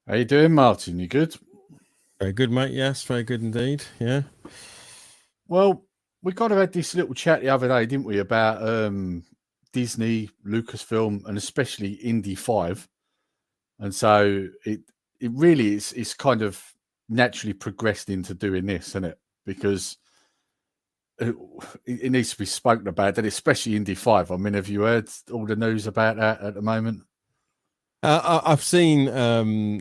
How you doing, Martin? You good? Very good, mate. Yes, very good indeed. Yeah. Well, we kind of had this little chat the other day, didn't we, about Disney, Lucasfilm, and especially Indy 5. And so it really is it's kind of naturally progressed into doing this, isn't it? Because it needs to be spoken about, and especially Indy 5. I mean, have you heard all the news about that at the moment? I've seen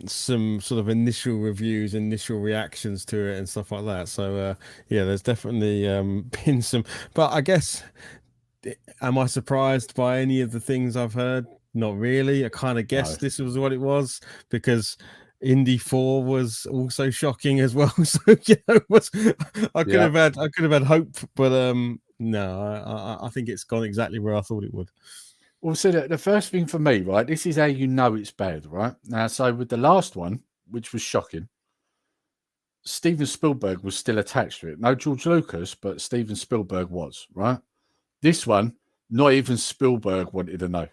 some sort of initial reviews, initial reactions to it, and stuff like that. So yeah, there's definitely been some. But I guess, am I surprised by any of the things I've heard? Not really. I kind of No. guessed this was what it was because Indy 4 was also shocking as well. So Yeah. I could have had hope, but no, I think it's gone exactly where I thought it would. Well, so the first thing for me, right, this is how you know it's bad, right? Now, so with the last one, which was shocking, Steven Spielberg was still attached to it. No George Lucas, but Steven Spielberg was, right? This one, not even Spielberg wanted to know.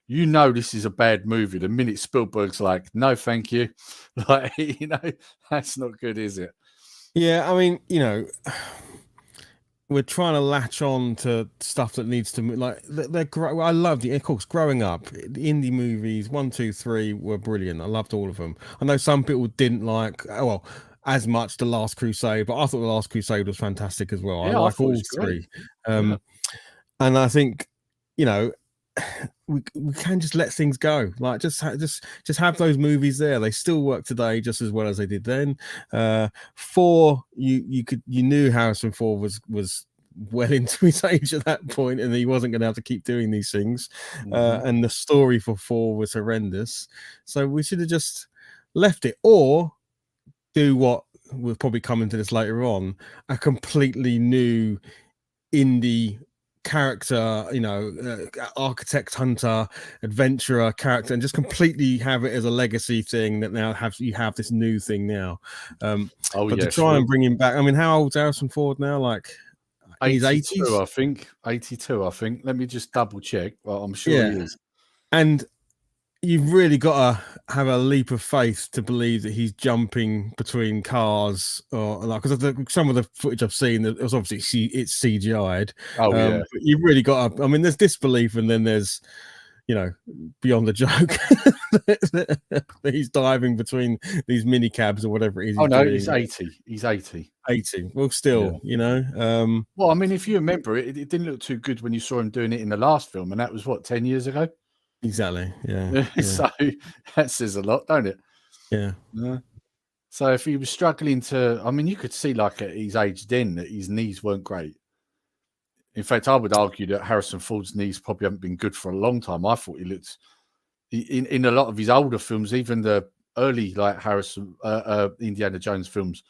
You know this is a bad movie. The minute Spielberg's like, no, thank you. Like, that's not good, is it? Yeah, I mean, we're trying to latch on to stuff that needs to like I loved it. Of course, growing up, the indie movies 1, 2, 3 were brilliant. I loved all of them. I know some people didn't like as much The Last Crusade, but I thought The Last Crusade was fantastic as well. I Yeah, I like thought it all was great. three. Yeah. And I think, you know, we can just let things go. Like just have those movies there. They still work today just as well as they did then. 4, you knew Harrison Ford was well into his age at that point, and he wasn't going to have to keep doing these things. And the story for 4 was horrendous. So we should have just left it, or do what we'll probably come into this later on, a completely new indie character, architect, hunter, adventurer character, and just completely have it as a legacy thing that now you have this new thing now. Oh, But to yes. try and bring him back, I mean, how old's Harrison Ford now? Like in his 82, 80s? I think. 82, I think. Let me just double check. Well, I'm sure he Yeah. is. And you've really got to have a leap of faith to believe that he's jumping between cars, or like, because some of the footage I've seen, it was obviously it's CGI'd. Oh, yeah. But you've really got to, I mean, there's disbelief, and then there's, beyond the joke that he's diving between these mini cabs or whatever it is Oh, he's no, doing. he's 80. He's 80. 80. Well, Yeah. still, Well, I mean, if you remember it didn't look too good when you saw him doing it in the last film, and that was, what, 10 years ago? exactly. Yeah. So that says a lot, don't it? Yeah. Yeah. So if he was struggling to, I mean, you could see, like, at his age then, that his knees weren't great. In fact, I would argue that Harrison Ford's knees probably haven't been good for a long time. I thought he looked, in a lot of his older films, even the early, like, Indiana Jones films,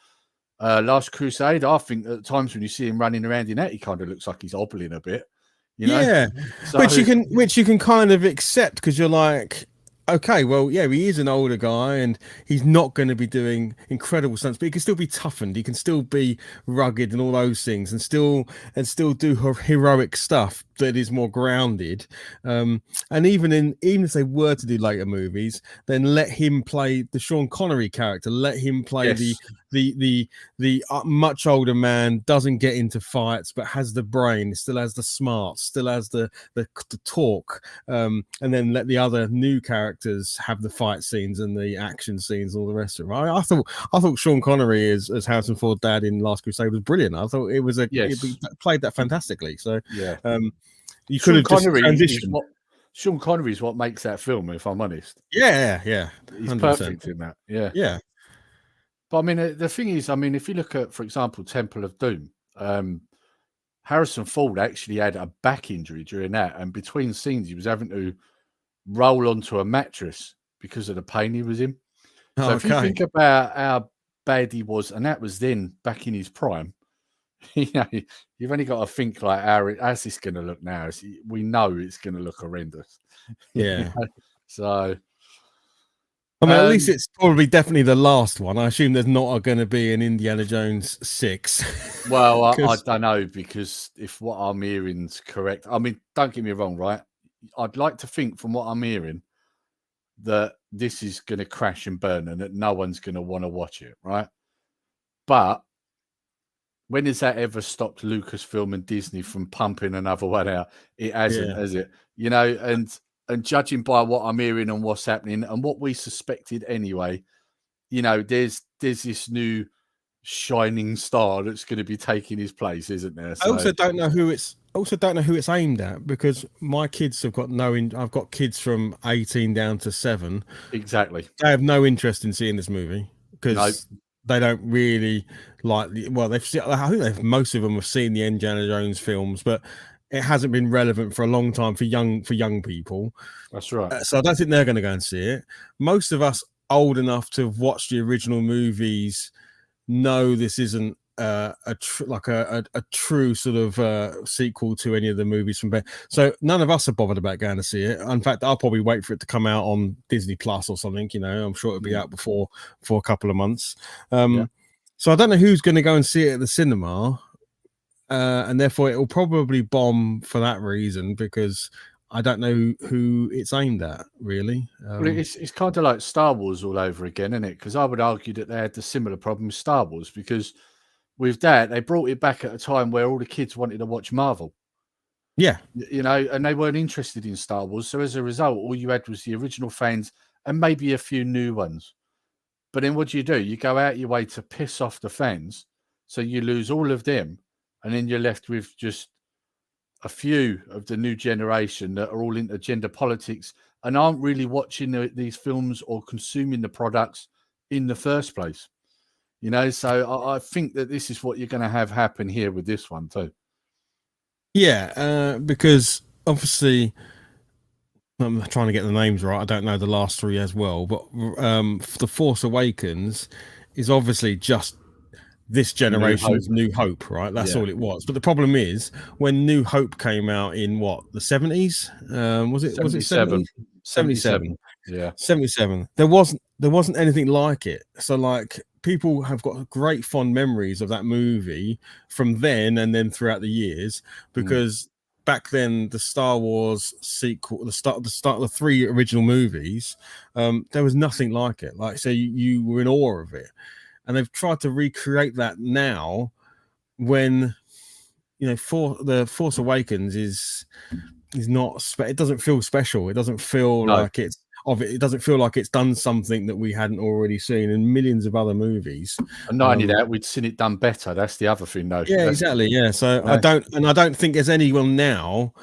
Last Crusade, I think at times when you see him running around in that, he kind of looks like he's hobbling a bit, Yeah, So which you can kind of accept, because you're like, okay, well, yeah, he is an older guy and he's not going to be doing incredible stunts, but he can still be toughened. He can still be rugged and all those things, and still do heroic stuff that is more grounded. And even if they were to do later movies, then let him play the Sean Connery character. Let him play yes, the much older man, doesn't get into fights but has the brain, still has the smarts, still has the talk, and then let the other new characters have the fight scenes and the action scenes and all the rest of it. I thought Sean Connery as Harrison Ford dad in Last Crusade was brilliant. I thought it played that fantastically. So yeah. you could have just transitioned. Sean Connery is what makes that film, if I'm honest. Yeah, He's 100%. perfect in that. Yeah. But I mean, the thing is, I mean, if you look at, for example, Temple of Doom, Harrison Ford actually had a back injury during that, and between scenes, he was having to roll onto a mattress because of the pain he was in. So if you think about how bad he was, and that was then back in his prime, you've only got to think like, how's this going to look now? We know it's going to look horrendous. Yeah. So, I mean, at least it's probably definitely the last one. I assume there's not going to be an Indiana Jones 6. Well, I don't know, because if what I'm hearing's correct, I mean, don't get me wrong, right? I'd like to think from what I'm hearing that this is going to crash and burn and that no one's going to want to watch it, right? But when has that ever stopped Lucasfilm and Disney from pumping another one out? It hasn't, has it? You know, and judging by what I'm hearing and what's happening and what we suspected anyway, you know, there's this new shining star that's going to be taking his place, isn't there? So, I also don't know who it's aimed at, because my kids have got I've got kids from 18 down to 7. Exactly. They have no interest in seeing this movie because they don't really like I think most of them have seen the Indiana Jones films, but it hasn't been relevant for a long time for young people. That's right. So I don't think they're going to go and see it. Most of us old enough to have watched the original movies know this isn't a true sort of sequel to any of the movies from there. So none of us are bothered about going to see it. In fact, I'll probably wait for it to come out on Disney Plus or something. You know, I'm sure it'll be out for a couple of months. So I don't know who's going to go and see it at the cinema, and therefore it will probably bomb for that reason, because I don't know who it's aimed at, really. Well, it's kind of like Star Wars all over again, isn't it? Because I would argue that they had the similar problem with Star Wars, because with that, they brought it back at a time where all the kids wanted to watch Marvel. Yeah. You know, and they weren't interested in Star Wars. So as a result, all you had was the original fans and maybe a few new ones. But then what do? You go out your way to piss off the fans. So you lose all of them. And then you're left with just a few of the new generation that are all into gender politics and aren't really watching these films or consuming the products in the first place. You know, so I think that this is what you're going to have happen here with this one too. Yeah, because obviously I'm trying to get the names right. I don't know the last 3 as well, but The Force Awakens is obviously just this generation's New Hope, right? That's all it was. But the problem is, when New Hope came out in the 70s, was it 77? Yeah, 77. There wasn't anything like it. So like, people have got great fond memories of that movie from then and then throughout the years, because back then the Star Wars sequel, the start of the 3 original movies, there was nothing like it. Like, so you were in awe of it. And they've tried to recreate that now, when, you know, The Force Awakens is not. It doesn't feel special. It doesn't feel like it's it doesn't feel like it's done something that we hadn't already seen in millions of other movies. And not only that, we'd seen it done better. That's the other thing, though. Yeah, exactly. Yeah. So I don't think there's anyone now.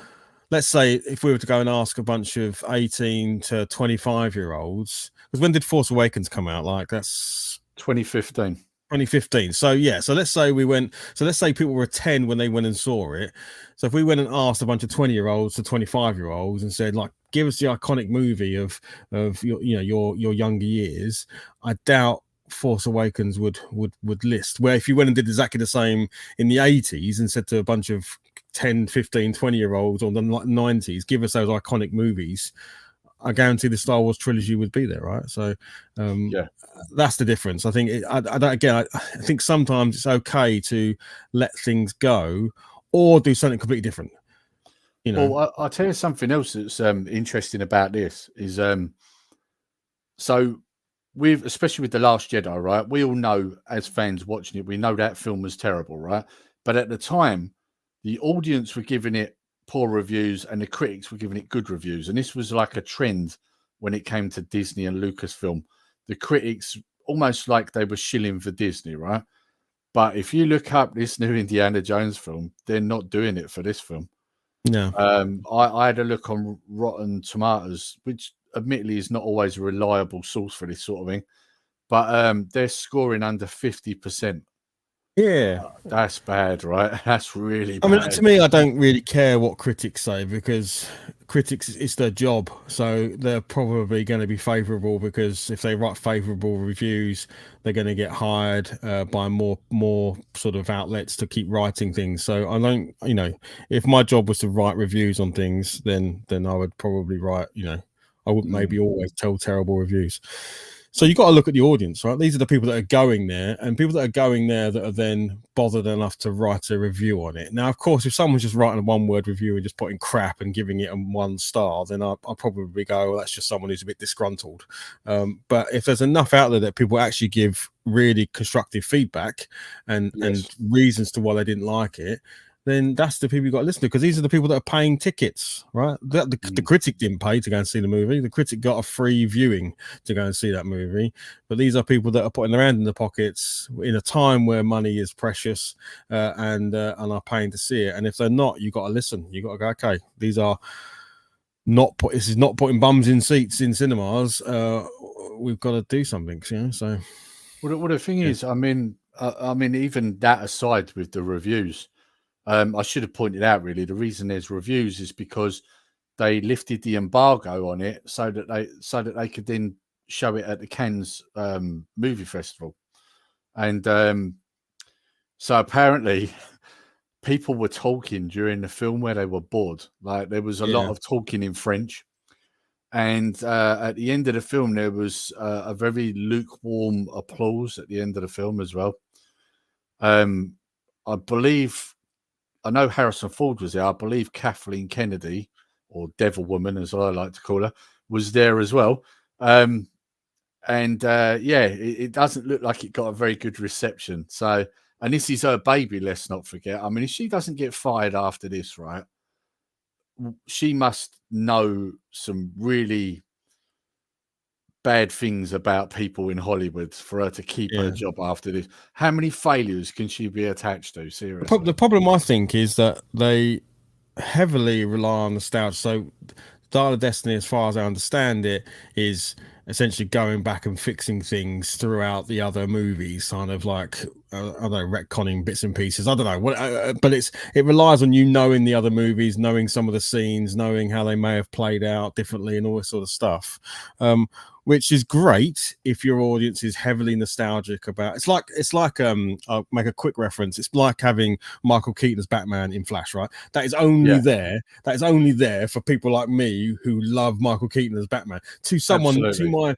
Let's say if we were to go and ask a bunch of 18 to 25-year-olds, because when did Force Awakens come out? Like, that's 2015. 2015. So yeah, so let's say people were 10 when they went and saw it. So if we went and asked a bunch of 20-year-olds to 25-year-olds and said, like, give us the iconic movie of your younger years, I doubt Force Awakens would list. Where if you went and did exactly the same in the 80s and said to a bunch of 10, 15, 20-year-olds or the 90s, give us those iconic movies, I guarantee the Star Wars trilogy would be there, right? So that's the difference. I think I think sometimes it's okay to let things go or do something completely different. You know. Well, I'll tell you something else that's interesting about this is so especially with The Last Jedi, right? We all know as fans watching it, we know that film was terrible, right? But at the time, the audience were giving it poor reviews and the critics were giving it good reviews. And this was like a trend when it came to Disney and Lucasfilm. The critics almost like they were shilling for Disney, right? But if you look up this new Indiana Jones film, they're not doing it for this film. No. I had a look on Rotten Tomatoes, which admittedly is not always a reliable source for this sort of thing, but they're scoring under 50%. Yeah, that's bad, right? That's really bad. I mean, to me, I don't really care what critics say, because critics, it's their job. So they're probably going to be favorable, because if they write favorable reviews, they're going to get hired by more sort of outlets to keep writing things. So I don't, if my job was to write reviews on things, then I would probably write, I wouldn't maybe always tell terrible reviews. So you got to look at the audience, right? These are the people that are going there, and people that are going there that are then bothered enough to write a review on it. Now, of course, if someone's just writing a one-word review and just putting crap and giving it a 1 star, then I'll probably go, well, that's just someone who's a bit disgruntled. But if there's enough out there that people actually give really constructive feedback and reasons to why they didn't like it, then that's the people you got to listen to, because these are the people that are paying tickets, right? The critic didn't pay to go and see the movie. The critic got a free viewing to go and see that movie. But these are people that are putting their hand in the pockets in a time where money is precious, and are paying to see it. And if they're not, you got to listen. You got to go, okay, these are not this is not putting bums in seats in cinemas. We've got to do something, you know. So, well, the thing is, I mean, even that aside with the reviews. I should have pointed out, really, the reason there's reviews is because they lifted the embargo on it so that they could then show it at the Cannes movie festival, and so apparently people were talking during the film where they were bored. Like, there was a lot of talking in French, and at the end of the film there was a very lukewarm applause at the end of the film as well. I believe. I know Harrison Ford was there. I believe Kathleen Kennedy, or Devil Woman, as I like to call her, was there as well. It doesn't look like it got a very good reception. So, and this is her baby, let's not forget. I mean, if she doesn't get fired after this, right, she must know some really bad things about people in Hollywood for her to keep her job after this. How many failures can she be attached to? Seriously. The problem, I think, is that they heavily rely on nostalgia. So Dial of Destiny, as far as I understand it, is essentially going back and fixing things throughout the other movies, kind of like I don't know, retconning bits and pieces. I don't know what, but it relies on you knowing the other movies, knowing some of the scenes, knowing how they may have played out differently, and all this sort of stuff. Which is great if your audience is heavily nostalgic about. It's like I'll make a quick reference. It's like having Michael Keaton as Batman in Flash, right? That is only there. That is only there for people like me who love Michael Keaton as Batman. To someone, to my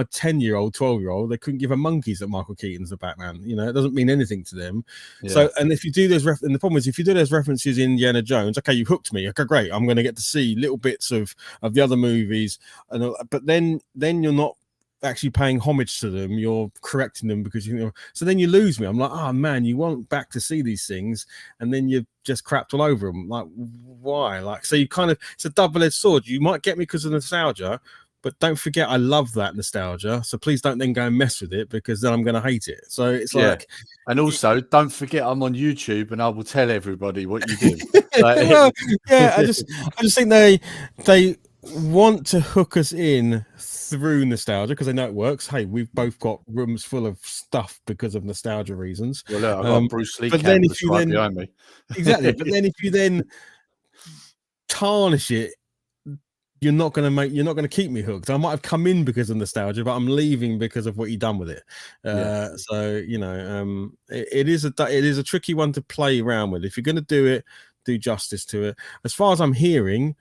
10-year-old, 12-year-old, they couldn't give a monkeys that Michael Keaton's a Batman. You know, it doesn't mean anything to them. So, and if you do those, and the problem is, if you do those references in Indiana Jones, okay, you hooked me. Okay, great. I'm going to get to see little bits of the other movies, but then you're not actually paying homage to them. You're correcting them because so then you lose me. I'm like, oh man, you want back to see these things, and then you just crapped all over them. Like, why? Like, so you kind of, it's a double-edged sword. You might get me because of nostalgia, but don't forget I love that nostalgia. So please don't then go and mess with it, because then I'm going to hate it. So it's like, and also don't forget I'm on YouTube and I will tell everybody what you did. Well, yeah, I just think they want to hook us in through nostalgia because they know it works. Hey, we've both got rooms full of stuff because of nostalgia reasons. Well, look, I've got Bruce Lee but then if you right behind me. Exactly, but then if you then tarnish it, you're not going to keep me hooked. I might have come in because of nostalgia, but I'm leaving because of what you've done with it. So you know, it is a tricky one to play around with. If you're going to do it, do justice to it. As far as I'm hearing,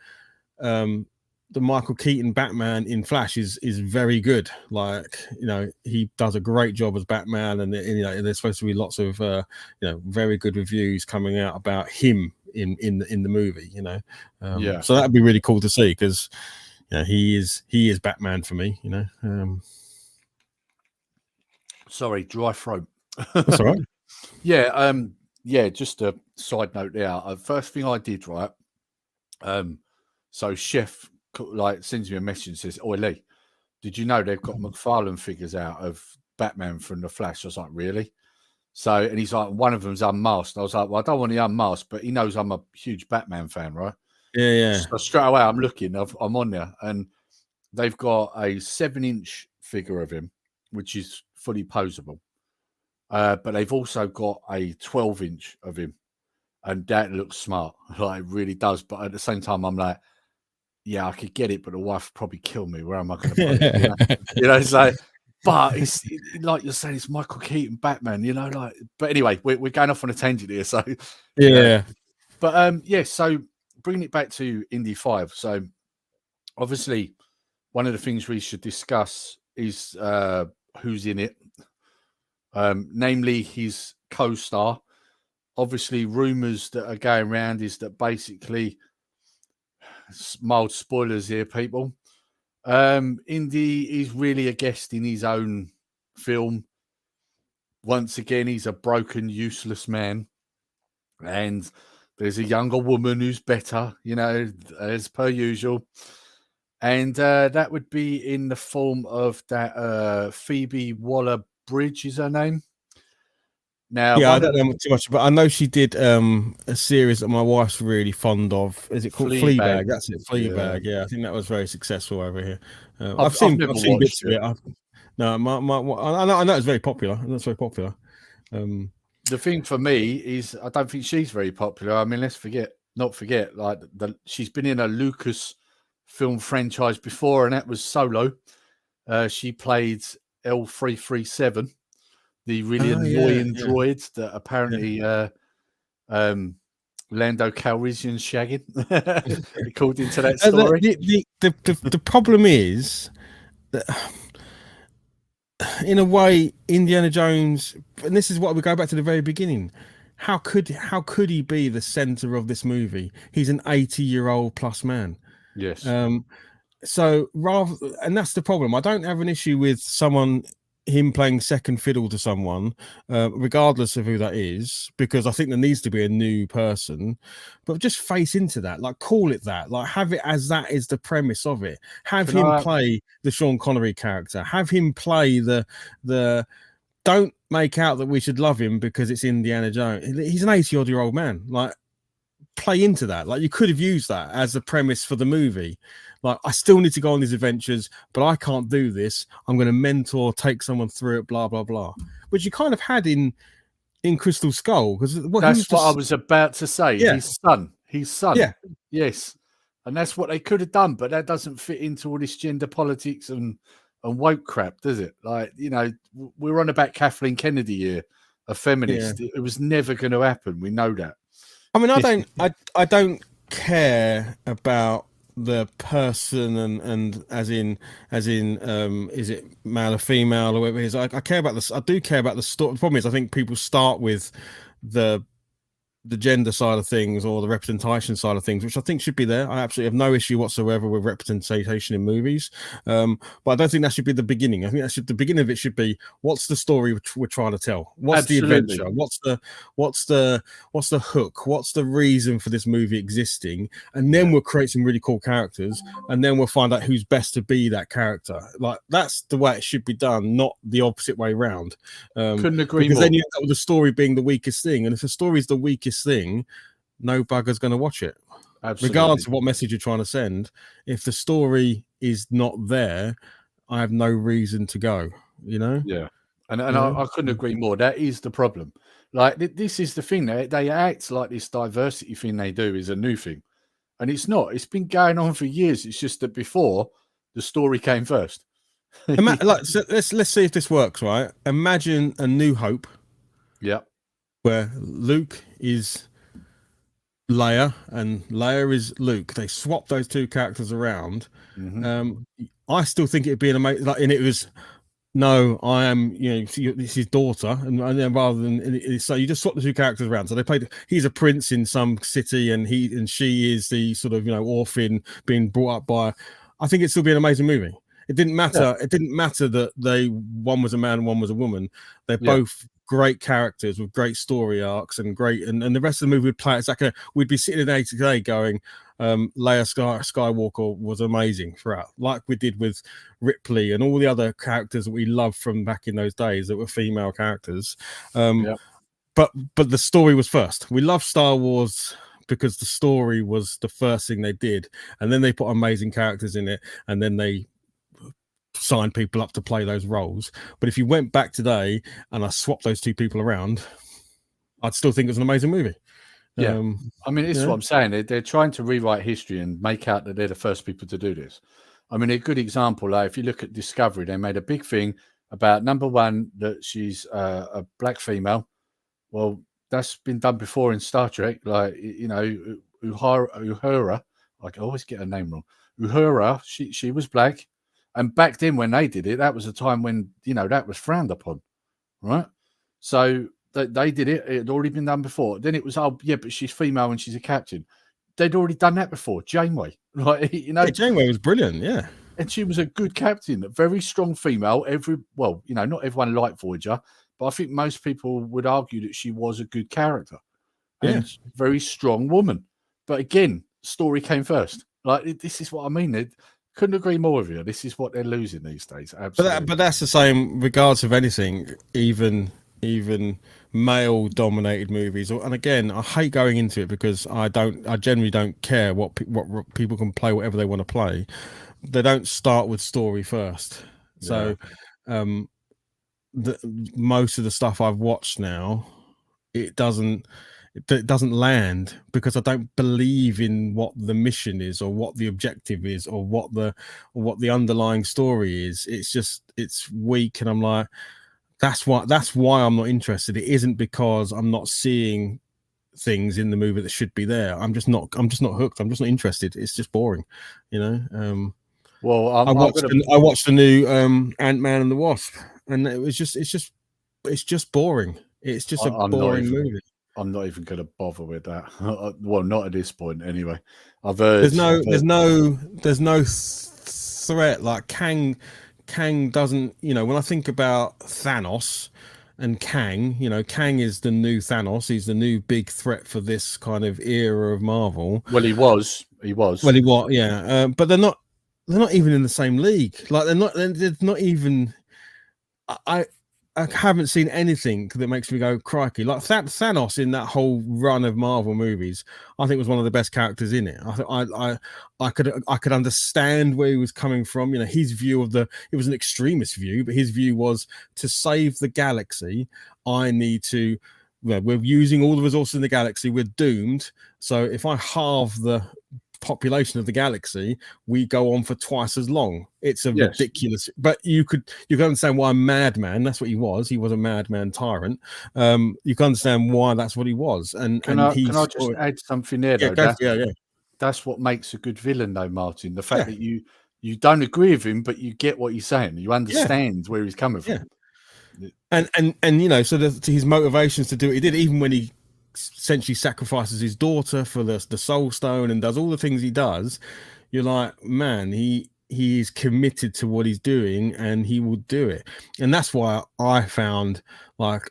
the Michael Keaton Batman in Flash is very good. Like, you know, he does a great job as Batman, and you know, there's supposed to be lots of very good reviews coming out about him in the movie. You know, so that'd be really cool to see, because you know, he is Batman for me. You know, sorry, dry throat. That's all right. Just a side note there. First thing I did, right. So Chef sends me a message and says, "Oi Lee, did you know they've got McFarlane figures out of Batman from the Flash?" I was like, "Really?" So, and he's like, "One of them's unmasked." I was like, "Well, I don't want the unmasked," but he knows I'm a huge Batman fan, right? Yeah. So straight away, I'm looking. I'm on there, and they've got a 7-inch figure of him, which is fully posable. But they've also got a 12-inch of him, and that looks smart. Like, it really does. But at the same time, I'm like, yeah, I could get it, but the wife would probably kill me. Where am I going to put it? You know, it's like, but it's like you're saying, it's Michael Keaton Batman. You know, like. But anyway, we're going off on a tangent here. So yeah. But so bringing it back to Indy 5. So obviously, one of the things we should discuss is who's in it, namely his co-star. Obviously, rumours that are going around is that basically, mild spoilers here, people. Indy is really a guest in his own film. Once again, he's a broken, useless man. And there's a younger woman who's better, as per usual. And that would be in the form of that Phoebe Waller-Bridge is her name. Now, yeah, I don't know too much, but I know she did a series that my wife's really fond of. Is it called Fleabag? That's it, Fleabag. Yeah, I think that was very successful over here. I've seen bits of it. I know it's very popular. That's very popular. The thing for me is, I don't think she's very popular. I mean, let's not forget, like she's been in a Lucasfilm franchise before, and that was Solo. She played L337. The really annoying droid that apparently Lando Calrissian's shagging, according to that story. The problem is that, in a way, Indiana Jones, and this is what we go back to the very beginning. How could he be the center of this movie? He's an 80-year-old plus man. Yes. So and that's the problem. I don't have an issue with him playing second fiddle to someone, regardless of who that is, because I think there needs to be a new person, but just face into that, like call it that, like have it as that is the premise of it. Have him play the Sean Connery character, have him play the don't make out that we should love him because it's Indiana Jones. He's an 80-odd-year-old man. Like, play into that. Like, you could have used that as the premise for the movie. Like, I still need to go on these adventures, but I can't do this. I'm going to mentor, take someone through it, blah, blah, blah. Which you kind of had in Crystal Skull. Because that's what I was about to say. Yeah. His son. Yeah. Yes. And that's what they could have done, but that doesn't fit into all this gender politics and woke crap, does it? Like, we're on about Kathleen Kennedy here, a feminist. It was never going to happen. We know that. I mean, I don't care about the person and as in is it male or female or whatever it is. I care about this. I do care about the story. The problem is, I think people start with the gender side of things or the representation side of things, which I think should be there. I absolutely have no issue whatsoever with representation in movies, but I don't think that should be the beginning. I think the beginning of it should be, what's the story we're trying to tell? What's the adventure? What's the hook? What's the reason for this movie existing? And then we'll create some really cool characters, and then we'll find out who's best to be that character. Like, that's the way it should be done, not the opposite way around. Couldn't agree because more. Then you end up with the story being the weakest thing, and if the story is the weakest thing, no bugger's going to watch it. Absolutely. Regardless of what message you're trying to send. If the story is not there, I have no reason to go. Yeah, and I couldn't agree more. That is the problem. Like, this is the thing. They act like this diversity thing they do is a new thing, and it's not. It's been going on for years. It's just that before, the story came first. So let's see if this works. Right? Imagine A New Hope. Yeah. Where Luke is Leia and Leia is Luke. They swap those two characters around. Mm-hmm. I still think it'd be an amazing. Like, and it was, no, I am. It's his daughter, and then rather than so you just swap the two characters around. So they played. He's a prince in some city, and she is the sort of orphan being brought up by. I think it'd still be an amazing movie. It didn't matter. Yeah. It didn't matter that one was a man and one was a woman. They're both great characters with great story arcs and great, and the rest of the movie would play. It's like we'd be sitting in today going, Leia Skywalker was amazing throughout, like we did with Ripley and all the other characters that we loved from back in those days that were female characters. But the story was first. We love Star Wars because the story was the first thing they did, and then they put amazing characters in it, and then they sign people up to play those roles. But if you went back today and I swapped those two people around, I'd still think it was an amazing movie. Yeah. I mean, this is what I'm saying. They're trying to rewrite history and make out that they're the first people to do this. I mean, a good example, if you look at Discovery, they made a big thing about, number one, that she's a black female. Well, that's been done before in Star Trek. Like, Uhura, I always get her name wrong. Uhura, she was black. And back then, when they did it, that was a time when that was frowned upon, right? So they did it. It had already been done before. Then it was, oh yeah, but she's female and she's a captain. They'd already done that before. Janeway, right? Yeah, Janeway was brilliant. Yeah. And she was a good captain, a very strong female. Not everyone liked Voyager, but I think most people would argue that she was a good character and very strong woman. But again, story came first. Like, this is what I mean. They couldn't agree more with you. This is what they're losing these days. Absolutely. But that's the same regardless of anything, even male dominated movies. And again, I hate going into it because I generally don't care what people can play, whatever they want to play. They don't start with story first. So most of the stuff I've watched now, it doesn't land because I don't believe in what the mission is or what the objective is or what the underlying story is. It's weak, and I'm like, that's why I'm not interested. It isn't because I'm not seeing things in the movie that should be there. I'm just not hooked. I'm just not interested. It's just boring, Well, I watched the new Ant-Man and the Wasp, and it's just boring. It's just a boring movie. I'm not even going to bother with that. Well, not at this point, anyway. I've heard there's no threat. Like Kang doesn't. When I think about Thanos and Kang, Kang is the new Thanos. He's the new big threat for this kind of era of Marvel. Well, he was. Well, he was. Yeah, but they're not even in the same league. Like they're not even. I haven't seen anything that makes me go crikey. Like Thanos in that whole run of Marvel movies, I think was one of the best characters in it. I could understand where he was coming from. His view it was an extremist view, but his view was to save the galaxy. I need to. We're using all the resources in the galaxy. We're doomed. So if I halve the population of the galaxy, we go on for twice as long. It's a ridiculous, but you can understand why a madman, that's what he was a madman tyrant. You can understand why that's what he was. And can I just add something there though? That's what makes a good villain though, Martin. The fact that you don't agree with him, but you get what he's saying, you understand where he's coming from. And so his motivations to do what he did, even when he essentially sacrifices his daughter for the soul stone and does all the things he does, you're like, man, he is committed to what he's doing and he will do it. And that's why I found like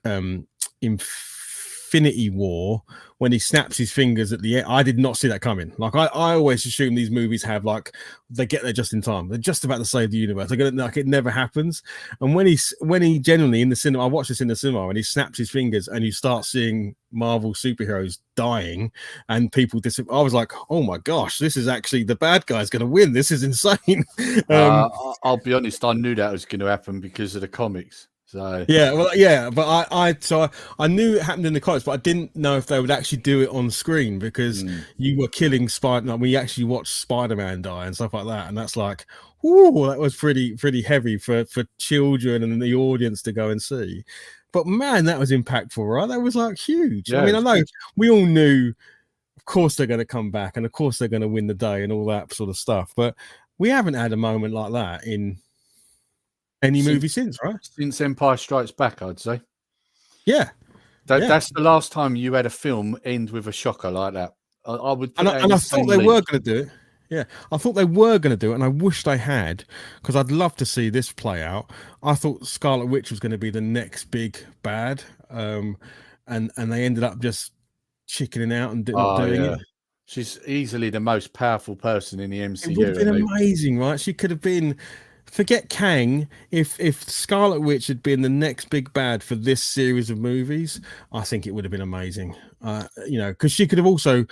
Infinity War, when he snaps his fingers at the end, I did not see that coming. Like I always assume these movies have they get there just in time. They're just about to save the universe. It never happens. And when he genuinely in the cinema, I watched this in the cinema, and he snaps his fingers and you start seeing Marvel superheroes dying and people I was like, oh my gosh, this is actually the bad guy's going to win. This is insane. I'll be honest, I knew that was going to happen because of the comics. So but I knew it happened in the comics, but I didn't know if they would actually do it on screen because you were killing Spider-Man. We actually watched Spider-Man die and stuff like that, and that's like, ooh, that was pretty heavy for children and the audience to go and see. But man, that was impactful, right? That was like huge. I mean, I know we all knew, of course, they're going to come back, and of course they're going to win the day and all that sort of stuff, but we haven't had a moment like that in any movie since, right? Since Empire Strikes Back, I'd say. Yeah. That's the last time you had a film end with a shocker like that. I would, and I thought they were going to do it. Yeah, I thought they were going to do it, and I wish they had, because I'd love to see this play out. I thought Scarlet Witch was going to be the next big bad, and they ended up just chickening out and not doing it. She's easily the most powerful person in the MCU. It would have been amazing, right? She could have been. Forget Kang. If Scarlet Witch had been the next big bad for this series of movies, I think it would have been amazing. Because she could have also,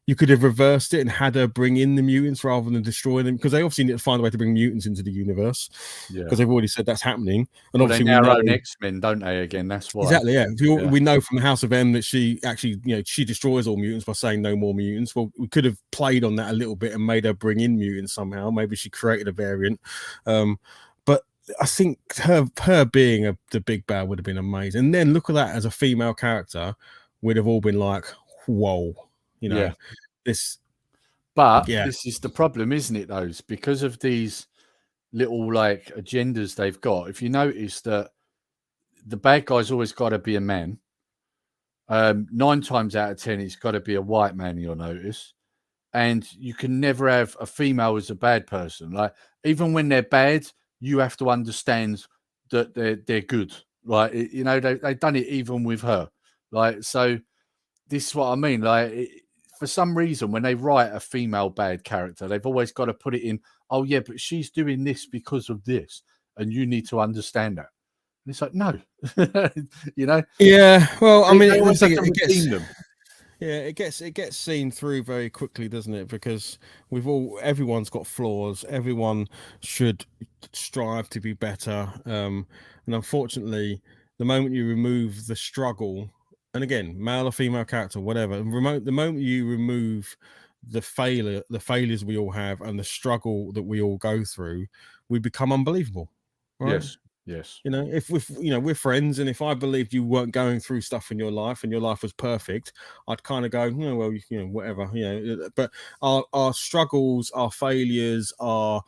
you could have reversed it and had her bring in the mutants rather than destroy them, because they obviously need to find a way to bring mutants into the universe. Yeah, because they've already said that's happening. And obviously, they now own X-Men, don't they? Again, that's why. Exactly. Yeah. We know from the House of M that she actually, she destroys all mutants by saying no more mutants. Well, we could have played on that a little bit and made her bring in mutants somehow. Maybe she created a variant. But I think her being the big bad would have been amazing. And then look at that as a female character, we'd have all been like, whoa, this. But this is the problem, isn't it? Those because of these little like agendas they've got. If you notice that the bad guy's always got to be a man. 9 times out of 10, it's got to be a white man. You'll notice, and you can never have a female as a bad person. Like even when they're bad, you have to understand that they're good. Like you know, they've done it even with her. Like so, this is what I mean. Like for some reason, when they write a female bad character, they've always got to put it in. Oh yeah, but she's doing this because of this, and you need to understand that. And it's like no, you know. Yeah, well, I mean, They always have to it redeem them. yeah, it gets seen through very quickly, doesn't it? Because everyone's got flaws. Everyone should strive to be better. And unfortunately, the moment you remove the struggle, and again, male or female character, whatever, the moment you remove the failures we all have, and the struggle that we all go through, we become unbelievable. Right? Yes. You know, if we're friends, and if I believed you weren't going through stuff in your life and your life was perfect, I'd kind of go, oh, well, whatever, But our struggles, our failures, our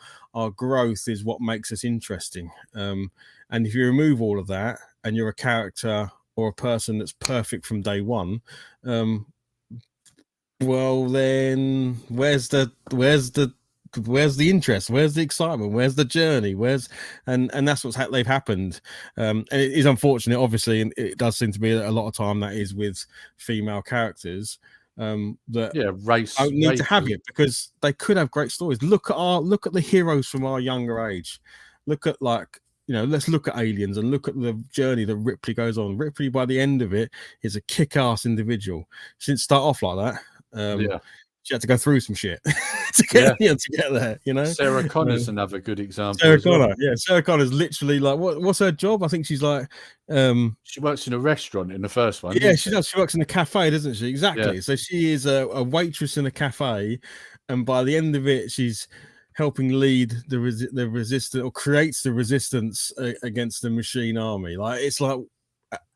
growth is what makes us interesting. And if you remove all of that, and you're a character or a person that's perfect from day one, well, then where's the interest? Where's the excitement? Where's the journey? And that's what's they've happened. And it is unfortunate, obviously, and it does seem to be a lot of time that is with female characters that race don't need to have it, because they could have great stories. Look at the heroes from our younger age. Look at let's look at Aliens and look at the journey that Ripley goes on. Ripley, by the end of it, is a kick-ass individual. She didn't start off like that. She had to go through some shit to get there, Sarah Connor's another good example. Sarah Connor, Sarah Connor's literally like, what's her job? I think she's like, she works in a restaurant in the first one. Yeah, she does. She works in a cafe, doesn't she? Exactly. Yeah. So she is a waitress in a cafe, and by the end of it, she's helping lead the resistance, or creates the resistance against the machine army. Like it's like.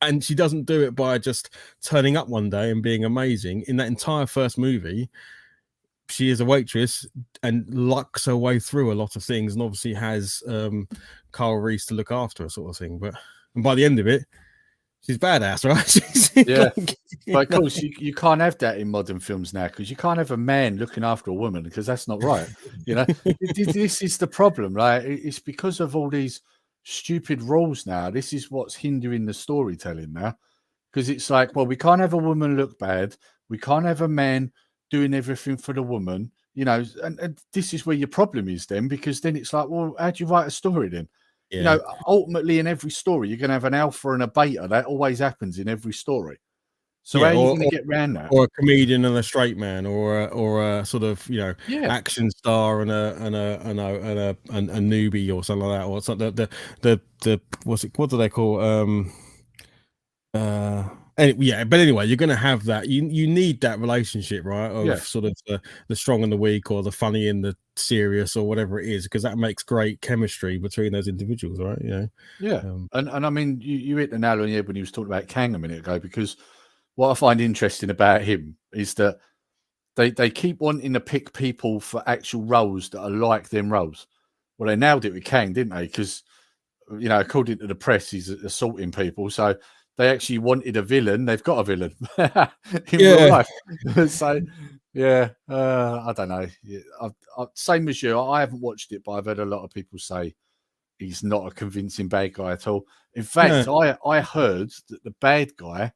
And she doesn't do it by just turning up one day and being amazing. In that entire first movie, she is a waitress and lucks her way through a lot of things, and obviously has Carl Reese to look after her, sort of thing. And by the end of it, she's badass, right? But of course, you can't have that in modern films now, because you can't have a man looking after a woman, because that's not right. This is the problem, right? It's because of all these stupid rules now. This is what's hindering the storytelling now, because it's like, well, we can't have a woman look bad, we can't have a man doing everything for the woman, and this is where your problem is then, because then it's like, well, how do you write a story then? Ultimately in every story you're going to have an alpha and a beta. That always happens in every story. So how are you going to get around that? Or a comedian and a straight man, or a sort of action star and a newbie or something like that, or something. The what do they call but anyway, you're going to have that. You need that relationship, right? Of sort of the strong and the weak, or the funny and the serious, or whatever it is, because that makes great chemistry between those individuals, right? And I mean, you hit the nail on the head when you was talking about Kang a minute ago, because what I find interesting about him is that they keep wanting to pick people for actual roles that are like them roles. Well, they nailed it with Kang, didn't they? Because according to the press, he's assaulting people, so they actually wanted a villain. They've got a villain in real life. So, I don't know. Same as you. I haven't watched it, but I've heard a lot of people say he's not a convincing bad guy at all. In fact, I heard that the bad guy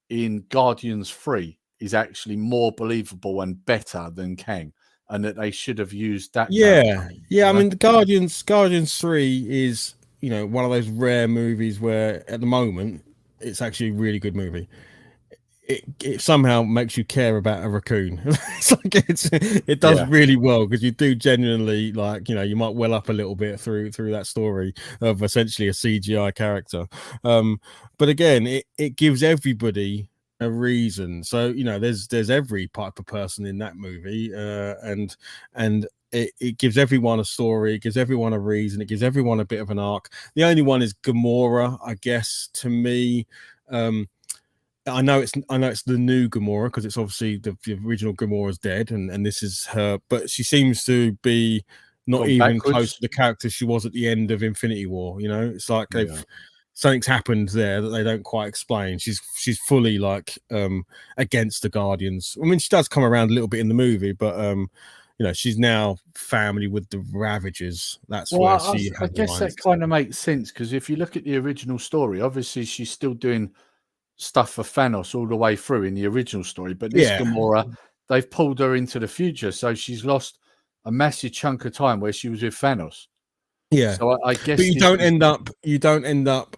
in Guardians 3 is actually more believable and better than Kang, and that they should have used that. I mean, the Guardians 3 is one of those rare movies where at the moment it's actually a really good movie. It somehow makes you care about a raccoon. It does really well, because you do genuinely you might well up a little bit through that story of essentially a CGI character. But again, it gives everybody a reason. So there's every type of person in that movie, and it gives everyone a story, it gives everyone a reason, it gives everyone a bit of an arc. The only one is Gamora, I guess, to me. I know it's the new Gamora, because it's obviously the original Gamora's dead, and this is her, but she seems to be not Gone even close backwards. to the character she was at the end of Infinity War. You know, it's like Yeah. something's happened there that they don't quite explain. She's fully like against the Guardians. I mean, she does come around a little bit in the movie, but you know, she's now family with the Ravagers. That's Well, where I she I has guess lines. that kind of makes sense because if you look at the original story, obviously she's still doing stuff for Thanos all the way through in the original story, but this Yeah, Gamora, they've pulled her into the future, so she's lost a massive chunk of time where she was with Thanos. yeah. So I But guess you this don't is, end up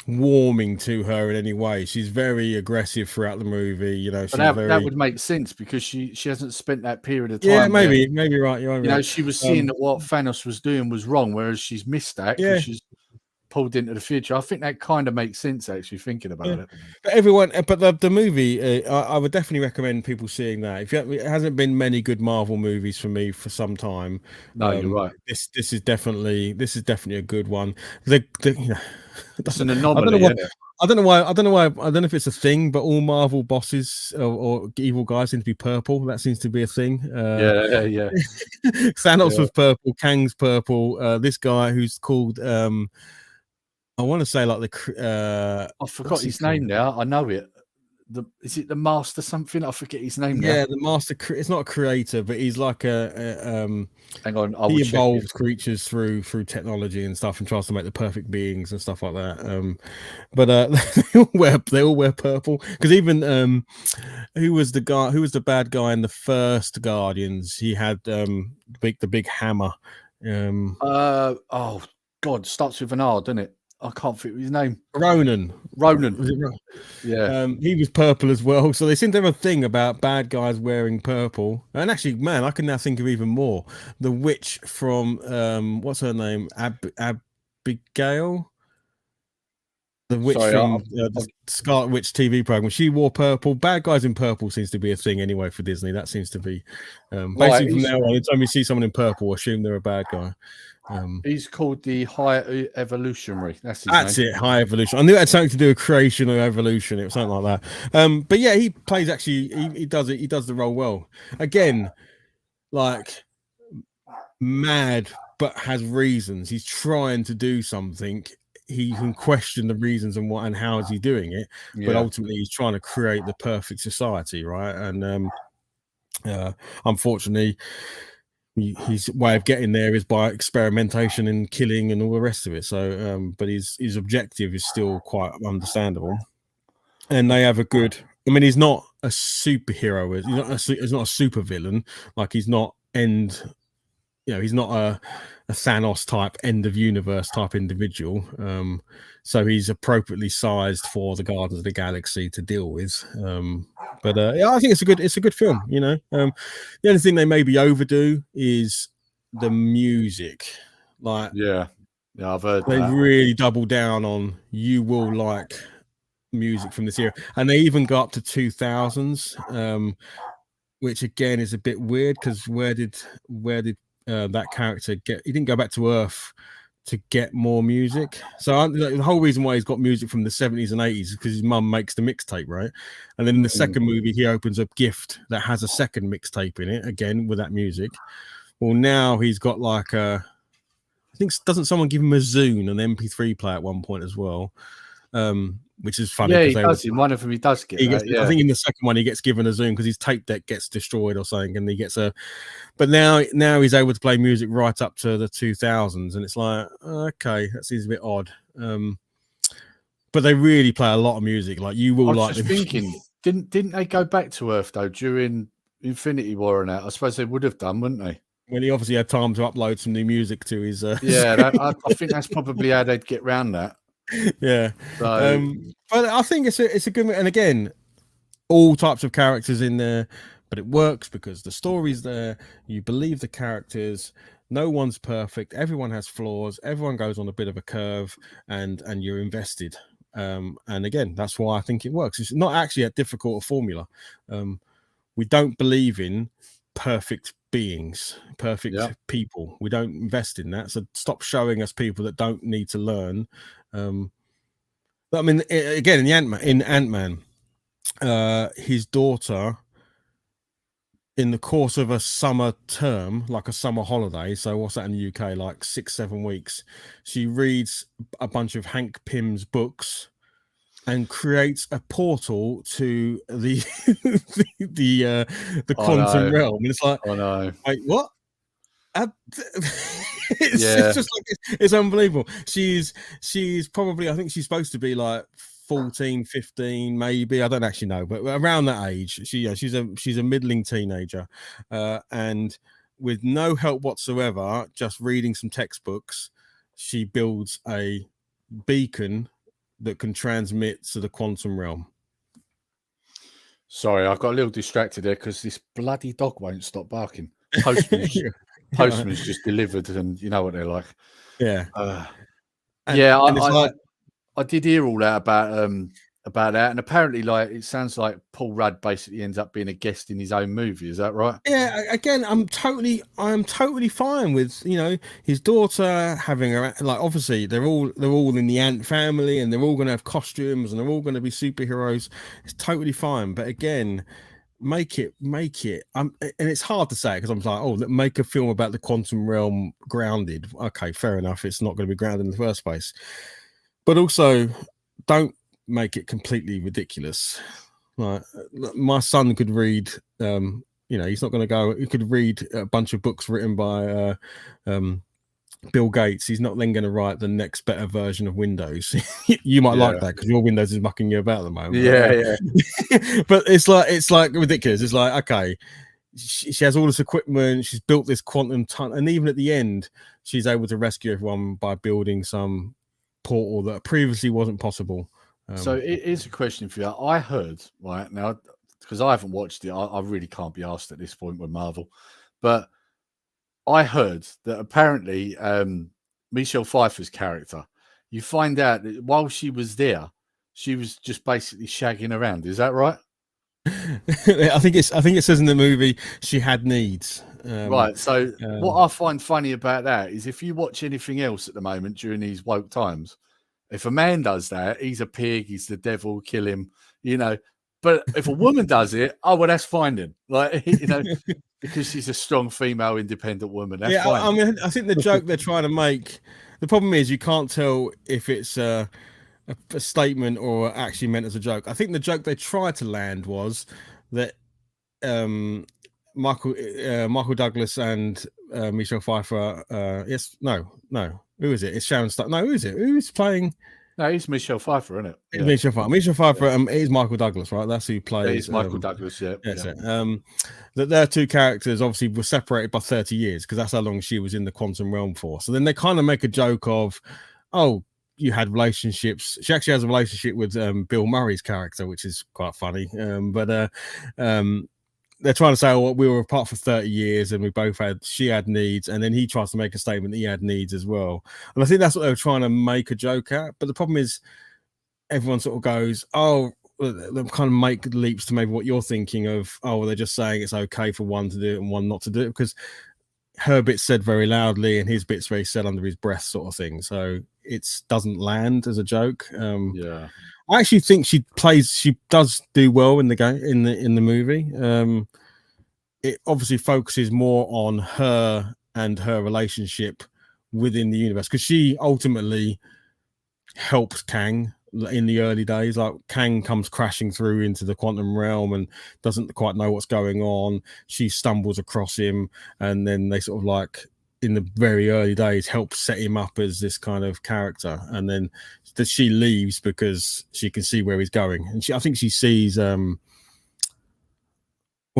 warming to her in any way. She's very aggressive throughout the movie. You know, but she's that very would make sense because she hasn't spent that period of yeah. time where, Maybe you're right. You're you know, right. she was seeing that what Thanos was doing was wrong, whereas she's missed that because Yeah, she's pulled into the future. I think that kind of makes sense actually thinking yeah. about it. But everyone, but the movie, I would definitely recommend people seeing that. If it hasn't been many good Marvel movies for me for some time, No, you're right. this is definitely a good one. You know, It's an I don't know anomaly, what. isn't it? I don't know why. I don't know why. I don't know if it's a thing, but all Marvel bosses or evil guys seem to be purple. That seems to be a thing. Yeah, yeah, Thanos yeah. was purple. Kang's purple. This guy who's called I want to say like I what's forgot he his name called? now. I know it. Is it the Master something? I forget his name now. Yeah, the master. It's not a creator, but he's like Hang on, I will he check it. evolves creatures through technology and stuff, and tries to make the perfect beings and stuff like that. But they all wear purple because even who was the guy? Who was the bad guy in the first Guardians? He had the big hammer. Oh God, starts with an R, doesn't it? I can't think of his name. Ronan. Ronan. Was it Ronan? Yeah. He was purple as well. So they seem to have a thing about bad guys wearing purple. And actually, man, I can now think of even more. The witch from what's her name? Abigail? The witch Sorry, from the Scarlet Witch TV program. She wore purple. Bad guys in purple seems to be a thing anyway for Disney. That seems to be right. basically from now on. Anytime you see someone in purple, assume they're a bad guy. He's called the High Evolutionary. That's his That's name. it, High Evolution. I knew it had something to do with creation or evolution. It was something like that. But yeah, he plays actually. He does it. He does the role well. Again, like mad, but has reasons. He's trying to do something. He can question the reasons and what and how is he doing it. But Yeah. ultimately, he's trying to create the perfect society, right? And unfortunately, his way of getting there is by experimentation and killing and all the rest of it. So, but his objective is still quite understandable. And they have a good. I mean, he's not a superhero. He's not a super villain. Like he's not end. You know, he's not a Thanos type end of universe type individual. So he's appropriately sized for the Guardians of the Galaxy to deal with. But yeah, I think it's a good film. You know, the only thing they maybe overdo is the music. Like, Yeah. I've heard they that. really double down on you will like music from this era, and they even go up to 2000s, which again is a bit weird because where did that character get? He didn't go back to Earth to get more music. So the whole reason why he's got music from the 70s and 80s is because his mum makes the mixtape, right? And then in the second movie, he opens a gift that has a second mixtape in it, again with that music. Well, now he's got like I think, doesn't someone give him a Zune, an MP3 player at one point as well? Which is funny Yeah, because he does. In one of them, he does get that. I Yeah. think in the second one he gets given a Zune because his tape deck gets destroyed or something, and he gets a. But now he's able to play music right up to the 2000s, and it's like, okay, that seems a bit odd. But they really play a lot of music. Like you will I was like just the thinking, didn't they go back to Earth though during Infinity War and that? I suppose they would have done, wouldn't they? when he obviously had time to upload some new music to his. Yeah, I think that's probably how they'd get around that. Yeah. So But I think it's a good. And again, all types of characters in there, but it works because the story's there. You believe the characters. No one's perfect. Everyone has flaws. Everyone goes on a bit of a curve, and you're invested. And again, that's why I think it works. It's not actually a difficult formula. We don't believe in perfect beings, perfect people. We don't invest in that. So stop showing us people that don't need to learn. But I mean, again, in Ant-Man, his daughter in the course of a summer term, like a summer holiday. So what's that in the UK? Like 6-7 weeks. She reads a bunch of Hank Pym's books and creates a portal to the the quantum realm. And it's like, I know. wait, what? It's just like it's unbelievable. She's probably, I think she's supposed to be like 14, 15, maybe. I don't actually know, but around that age. She's a middling teenager, and with no help whatsoever, just reading some textbooks, she builds a beacon that can transmit to the quantum realm. Sorry, I got a little distracted there because this bloody dog won't stop barking. Postman's just delivered, and you know what they're like. Yeah. I did hear all that about that, and apparently, like, it sounds like Paul Rudd basically ends up being a guest in his own movie. Is that right? Yeah. Again, I'm totally fine with, you know, his daughter having her, like, obviously they're all in the Ant family, and they're all going to have costumes, and they're all going to be superheroes. It's totally fine, but again, make it. And it's hard to say because I'm like, oh, make a film about the quantum realm grounded. Okay, fair enough. It's not going to be grounded in the first place, but also don't make it completely ridiculous. Like, my son could read, you know, he's not going to go. He could read a bunch of books written by Bill Gates. He's not then going to write the next better version of Windows. You might like that because your Windows is mucking you about at the moment. Yeah. But it's like ridiculous. It's like, okay, she has all this equipment. She's built this quantum tunnel, and even at the end, she's able to rescue everyone by building some portal that previously wasn't possible. So here's a question for you. I heard, right now, because I haven't watched it, I really can't be asked at this point with Marvel, but I heard that apparently Michelle Pfeiffer's character, you find out that while she was there, she was just basically shagging around. Is that right? I think it says in the movie she had needs. Right. So what I find funny about that is if you watch anything else at the moment during these woke times, if a man does that, he's a pig, he's the devil, kill him, you know. But if a woman does it, oh, well, that's fine then. Like, you know, because she's a strong female independent woman. That's fine. I mean, I think the joke they're trying to make, the problem is you can't tell if it's a statement or actually meant as a joke. I think the joke they tried to land was that Michael Douglas and Michelle Pfeiffer. Who is it? It's Sharon Stone. No, who is it? Who's playing? No, it's Michelle Pfeiffer, isn't it? Yeah. Michelle Pfeiffer is Michael Douglas, right? That's who plays. Yeah, it's Michael Douglas, yeah. That their two characters obviously were separated by 30 years because that's how long she was in the quantum realm for. So then they kind of make a joke of, oh, you had relationships. She actually has a relationship with Bill Murray's character, which is quite funny. They're trying to say, oh, we were apart for 30 years and she had needs. And then he tries to make a statement that he had needs as well. And I think that's what they were trying to make a joke at. But the problem is everyone sort of goes, oh, they kind of make leaps to maybe what you're thinking of. Oh, well, they're just saying it's okay for one to do it and one not to do it because her bit's said very loudly and his bit's very said under his breath sort of thing. So it doesn't land as a joke. I actually think she does do well in the game, in the movie. It obviously focuses more on her and her relationship within the universe because she ultimately helps Kang in the early days. Like, Kang comes crashing through into the quantum realm and doesn't quite know what's going on. She stumbles across him, and then they sort of, like, in the very early days, help set him up as this kind of character. And then she leaves because she can see where he's going. And I think she sees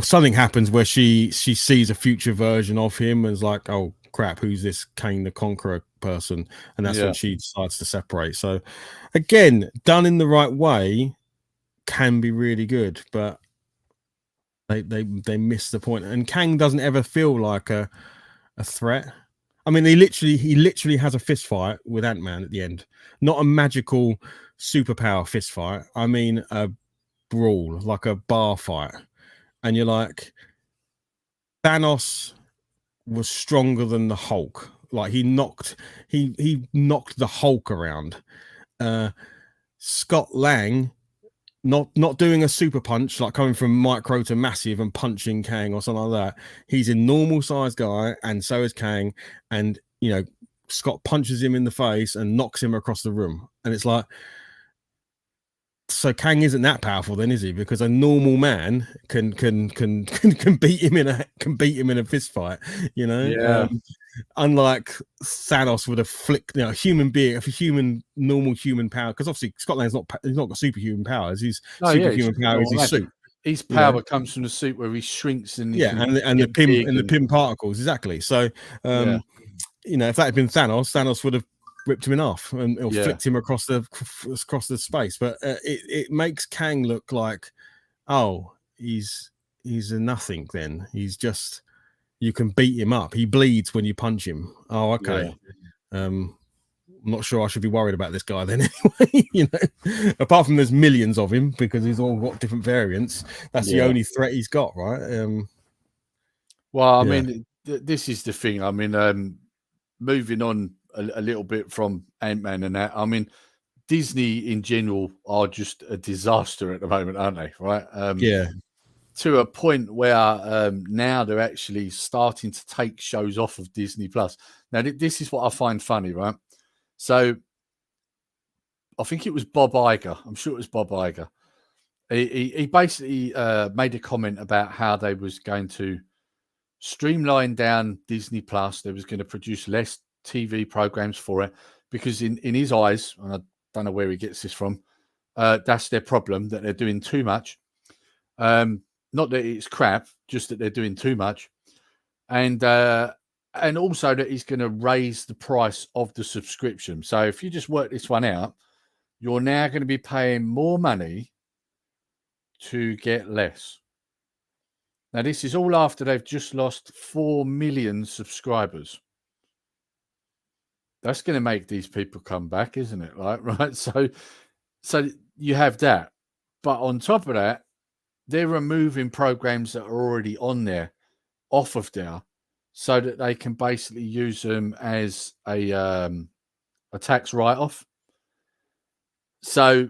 something happens where she sees a future version of him and is like, oh crap, who's this Kang the Conqueror person? And that's when she decides to separate. So again, done in the right way can be really good, but they miss the point. And Kang doesn't ever feel like a threat. I mean, he literally has a fist fight with Ant-Man at the end. Not a magical superpower fist fight. I mean a brawl, like a bar fight. And you're like, Thanos was stronger than the Hulk. Like, he knocked the Hulk around. Scott Lang not doing a super punch, like coming from micro to massive and punching Kang or something like that. He's a normal sized guy, and so is Kang. And Scott punches him in the face and knocks him across the room. And it's like, so Kang isn't that powerful then, is he? Because a normal man can beat him in a fist fight, Yeah. unlike Thanos with a flick, normal human power. Because obviously Scott he's not got superhuman powers. His superhuman power is his suit. His power comes from the suit where he shrinks and and the pim particles, exactly. So if that had been Thanos would have ripped him in half or flicked him across the space. But it makes Kang look like, oh, he's a nothing. Then he's just, you can beat him up. He bleeds when you punch him. Oh, okay. I'm not sure I should be worried about this guy then anyway. Apart from there's millions of him because he's all got different variants. That's the only threat he's got, right? Well, I mean, this is the thing. I mean, moving on a little bit from Ant-Man and that, I mean, Disney in general are just a disaster at the moment, aren't they? Right? To a point where now they're actually starting to take shows off of Disney Plus. Now, this is what I find funny, right? So, I think it was Bob Iger. I'm sure it was Bob Iger. He basically made a comment about how they was going to streamline down Disney Plus. They was going to produce less TV programs for it because in his eyes, and I don't know where he gets this from, that's their problem, that they're doing too much. Not that it's crap, just that they're doing too much. And also that he's going to raise the price of the subscription. So if you just work this one out, you're now going to be paying more money to get less. Now, this is all after they've just lost 4 million subscribers. That's going to make these people come back, isn't it? Right? So you have that. But on top of that, they're removing programs that are already on there off of there so that they can basically use them as a tax write-off. So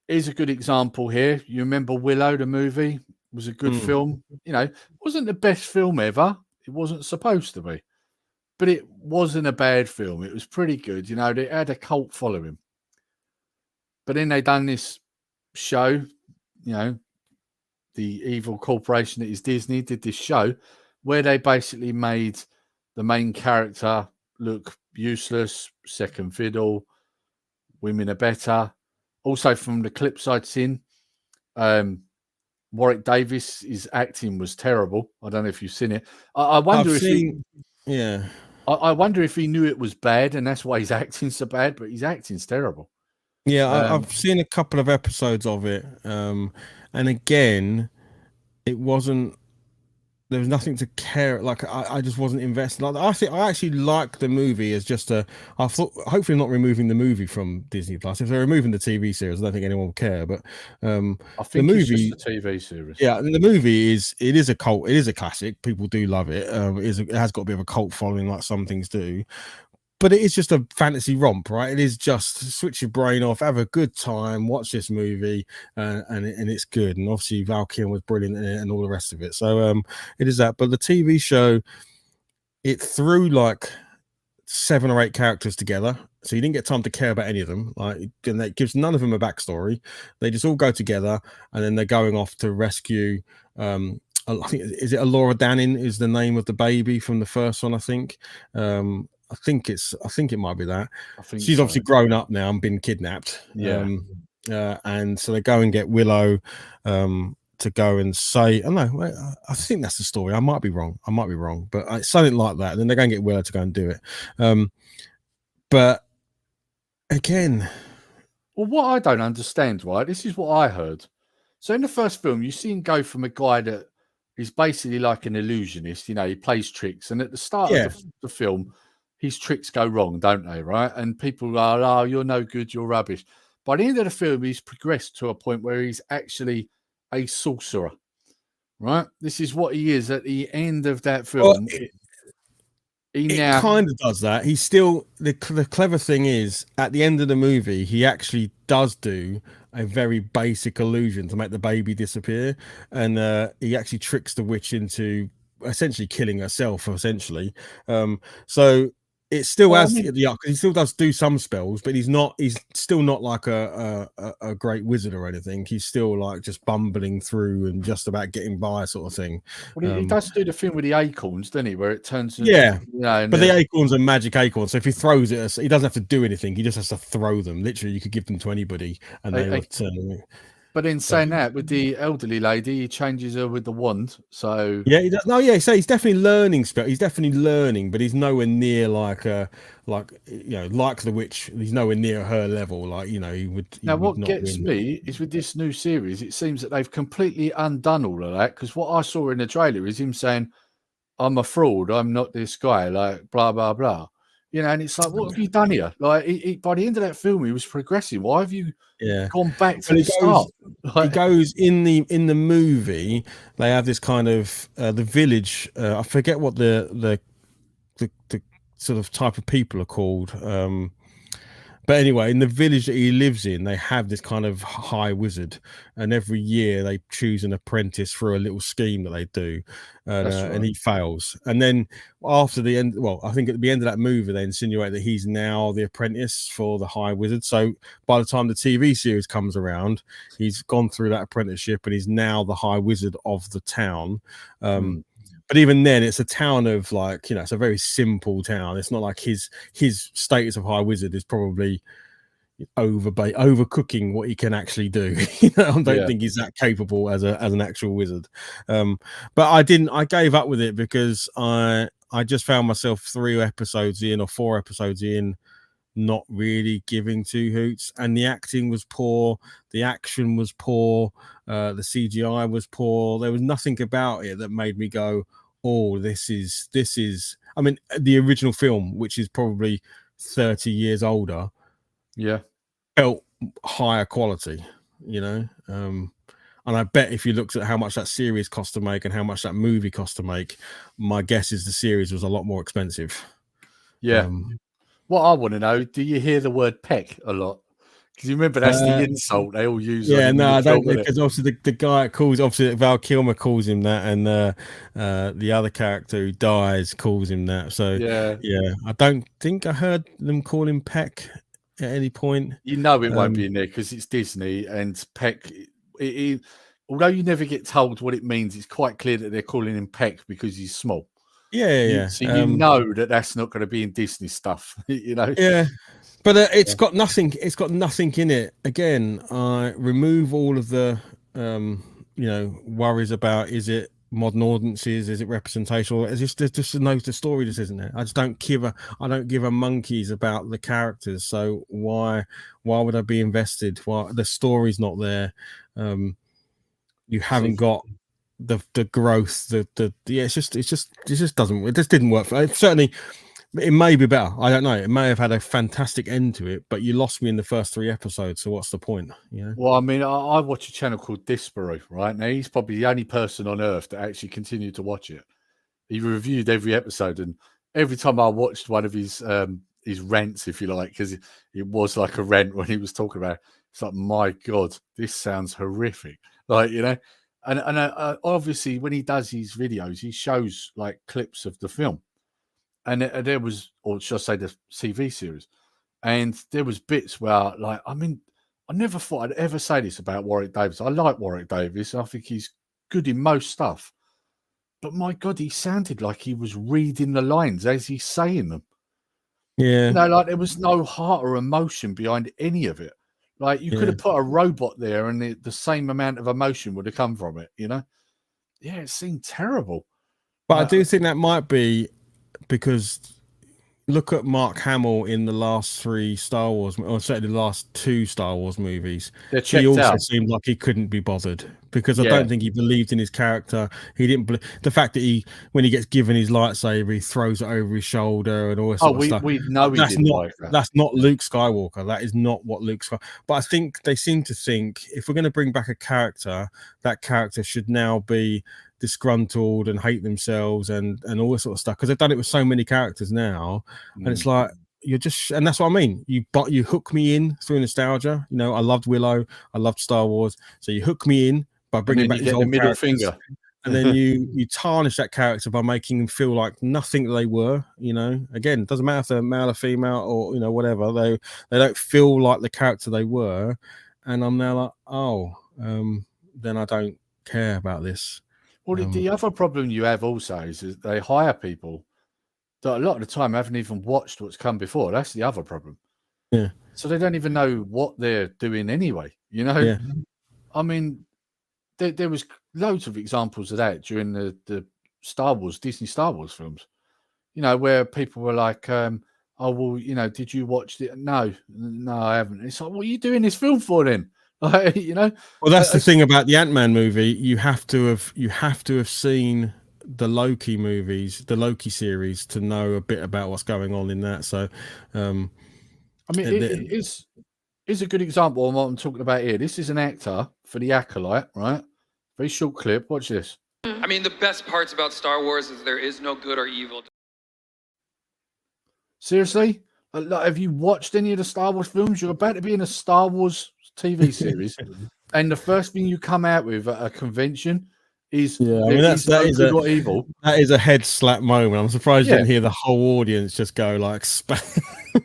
here's a good example here. You remember Willow, the movie? It was a good film. It wasn't the best film ever. It wasn't supposed to be. But it wasn't a bad film. It was pretty good. It had a cult following. But then they done this show, the evil corporation that is Disney did this show where they basically made the main character look useless, second fiddle, women are better. Also from the clips I'd seen, Warwick Davis, his acting was terrible. I don't know if you've seen it. I wonder I wonder if he knew it was bad and that's why his acting's so bad, but his acting's terrible. Yeah, I've seen a couple of episodes of it. And again, it wasn't, there was nothing to care. Like I just wasn't invested. Like I actually like the movie as just I thought, hopefully not removing the movie from Disney Plus. If they're removing the TV series, I don't think anyone will care. But I think the movie, it's just a TV series. Yeah, the movie is a cult. It is a classic. People do love it. It has got a bit of a cult following, like some things do. But it is just a fantasy romp, right? It is just switch your brain off, have a good time, watch this movie, and it's good. And obviously Val Kilmer was brilliant in it and all the rest of it. So it is that. But the TV show, it threw like 7 or 8 characters together, so you didn't get time to care about any of them. Like, and that gives none of them a backstory. They just all go together, and then they're going off to rescue. I think is it Alora Danning is the name of the baby from the first one. I think it might be that. She's obviously grown up now and been kidnapped. And so they go and get Willow to go and say, oh no, I think that's the story. I might be wrong, but it's something like that. And then they go and get Willow to go and do it. But again, well, what I don't understand, right? This is what I heard. So in the first film, you see him go from a guy that is basically like an illusionist. He plays tricks, and at the start of the film, his tricks go wrong, don't they? Right? And people are, oh, you're no good, you're rubbish. By the end of the film, he's progressed to a point where he's actually a sorcerer. Right? This is what he is at the end of that film. Well, he now kind of does that. He's still the clever thing is at the end of the movie, he actually does do a very basic illusion to make the baby disappear, and he actually tricks the witch into essentially killing herself. Essentially, so it still Well, I has mean, the he still does do some spells, but he's still not like a great wizard or anything. He's still like just bumbling through and just about getting by, sort of thing. well, he does do the thing with the acorns, doesn't he? Where it turns, Yeah, and but the acorns are magic acorns, so if he throws it, he doesn't have to do anything. He just has to throw them. Literally, you could give them to anybody, and they would turn. but in But saying that, with the elderly lady, he changes her with the wand. So yeah, he does. No, yeah, so he's definitely learning spell. He's definitely learning, but he's nowhere near like like the witch. He's nowhere near her level. Like he now, would what not gets win. me is with this new series, it seems that they've completely undone all of that. Because what I saw in the trailer is him saying, "I'm a fraud. I'm not this guy." Like blah blah blah. And it's like, what have you done here? Like, by the end of that film, he was progressing. Why have you Yeah, gone back to but the start? he Like, goes in the movie. They have this kind of the village. I forget what the sort of type of people are called. But anyway, in the village that he lives in, they have this kind of high wizard, and every year they choose an apprentice for a little scheme that they do, that's and right. he fails. And then after the end, well, I think at the end of that movie, they insinuate that he's now the apprentice for the high wizard. So by the time the TV series comes around, he's gone through that apprenticeship, and he's now the high wizard of the town. Mm, But even then, it's a town of like, it's a very simple town. It's not like his status of high wizard is probably overcooking what he can actually do. I don't yeah, think he's that capable as an actual wizard. But I gave up with it because I just found myself 3 episodes in or 4 episodes in, not really giving two hoots, and the acting was poor, the action was poor, the CGI was poor. There was nothing about it that made me go, oh, this is I mean, the original film, which is probably 30 years older, yeah. felt higher quality, and I bet if you looked at how much that series cost to make and how much that movie cost to make, my guess is the series was a lot more expensive. Yeah. What I want to know, do you hear the word peck a lot? Because you remember that's the insult they all use on Yeah, him in no, the I don't, film, isn't it? because obviously the guy calls, obviously Val Kilmer calls him that, and the other character who dies calls him that. So Yeah. yeah, I don't think I heard them call him Peck at any point. You know it won't be in there because it's Disney and Peck. Although you never get told what it means, it's quite clear that they're calling him Peck because he's small. Yeah. So you know that that's not going to be in Disney stuff, Yeah, but it's got nothing. It's got nothing in it. Again, I remove all of the worries about, is it modern audiences, is it representational? There's just no, the story just isn't there. I don't give a monkeys about the characters. So why would I be invested? Why the story's not there? You haven't got the growth. Yeah, it just doesn't. It just didn't work for it. Certainly. It may be better. I don't know. It may have had a fantastic end to it, but you lost me in the first 3 episodes. So what's the point? Well, I mean, I watch a channel called Disparu, right? Now he's probably the only person on earth that actually continued to watch it. He reviewed every episode, and every time I watched one of his rants, if you like, because it was like a rant when he was talking about it, it's like, my God, this sounds horrific. Like, and obviously when he does his videos, he shows like clips of the film. And there was, or should I say, the TV series, and there was bits where, like, I mean, I never thought I'd ever say this about Warwick Davis. I like Warwick Davis. I think he's good in most stuff, but my God, he sounded like he was reading the lines as he's saying them. Yeah. Like there was no heart or emotion behind any of it. Like you could have put a robot there, and the same amount of emotion would have come from it. Yeah, it seemed terrible. But I do think that might be because look at Mark Hamill in the last 3 Star Wars, or certainly the last 2 Star Wars movies. He also seemed like he couldn't be bothered, because I don't think he believed in his character. He didn't the fact that when he gets given his lightsaber, he throws it over his shoulder and all this sort of stuff. We know he didn't like that. That's not Luke Skywalker. That is not what Luke Skywalker. But I think they seem to think, if we're going to bring back a character, that character should now be disgruntled and hate themselves and all this sort of stuff, because they've done it with so many characters now. And it's like, you're just, and that's what I mean. You hook me in through nostalgia. You know, I loved Willow, I loved Star Wars, so you hook me in by And bringing then back you these get the old middle characters, finger. and then you tarnish that character by making them feel like nothing that they were. You know, again, it doesn't matter if they're male or female or, you know, whatever. They don't feel like the character they were, and I'm now like, oh, then I don't care about this. Well, the other problem you have also is that they hire people that a lot of the time haven't even watched what's come before. That's the other problem. Yeah. So they don't even know what they're doing anyway. You know, Yeah. I mean, there was loads of examples of that during the Star Wars, Disney Star Wars films. You know, where people were like, "Oh, well, you know, did you watch it?" No, I haven't. It's like, what are you doing this film for then? Like, you know. Well, that's the thing about the Ant-Man movie. You have to have seen the Loki movies, the Loki series, to know a bit about what's going on in that. So, I mean, it is a good example of what I'm talking about here. This is an actor for The Acolyte, right? Very short clip. Watch this. I mean, the best parts about Star Wars is there is no good or evil. Seriously? Like, have you watched any of the Star Wars films? You're about to be in a Star Wars TV series, and the first thing you come out with at a convention is I mean, that is good or evil. That is a head slap moment. I'm surprised you Yeah. didn't hear the whole audience just go like,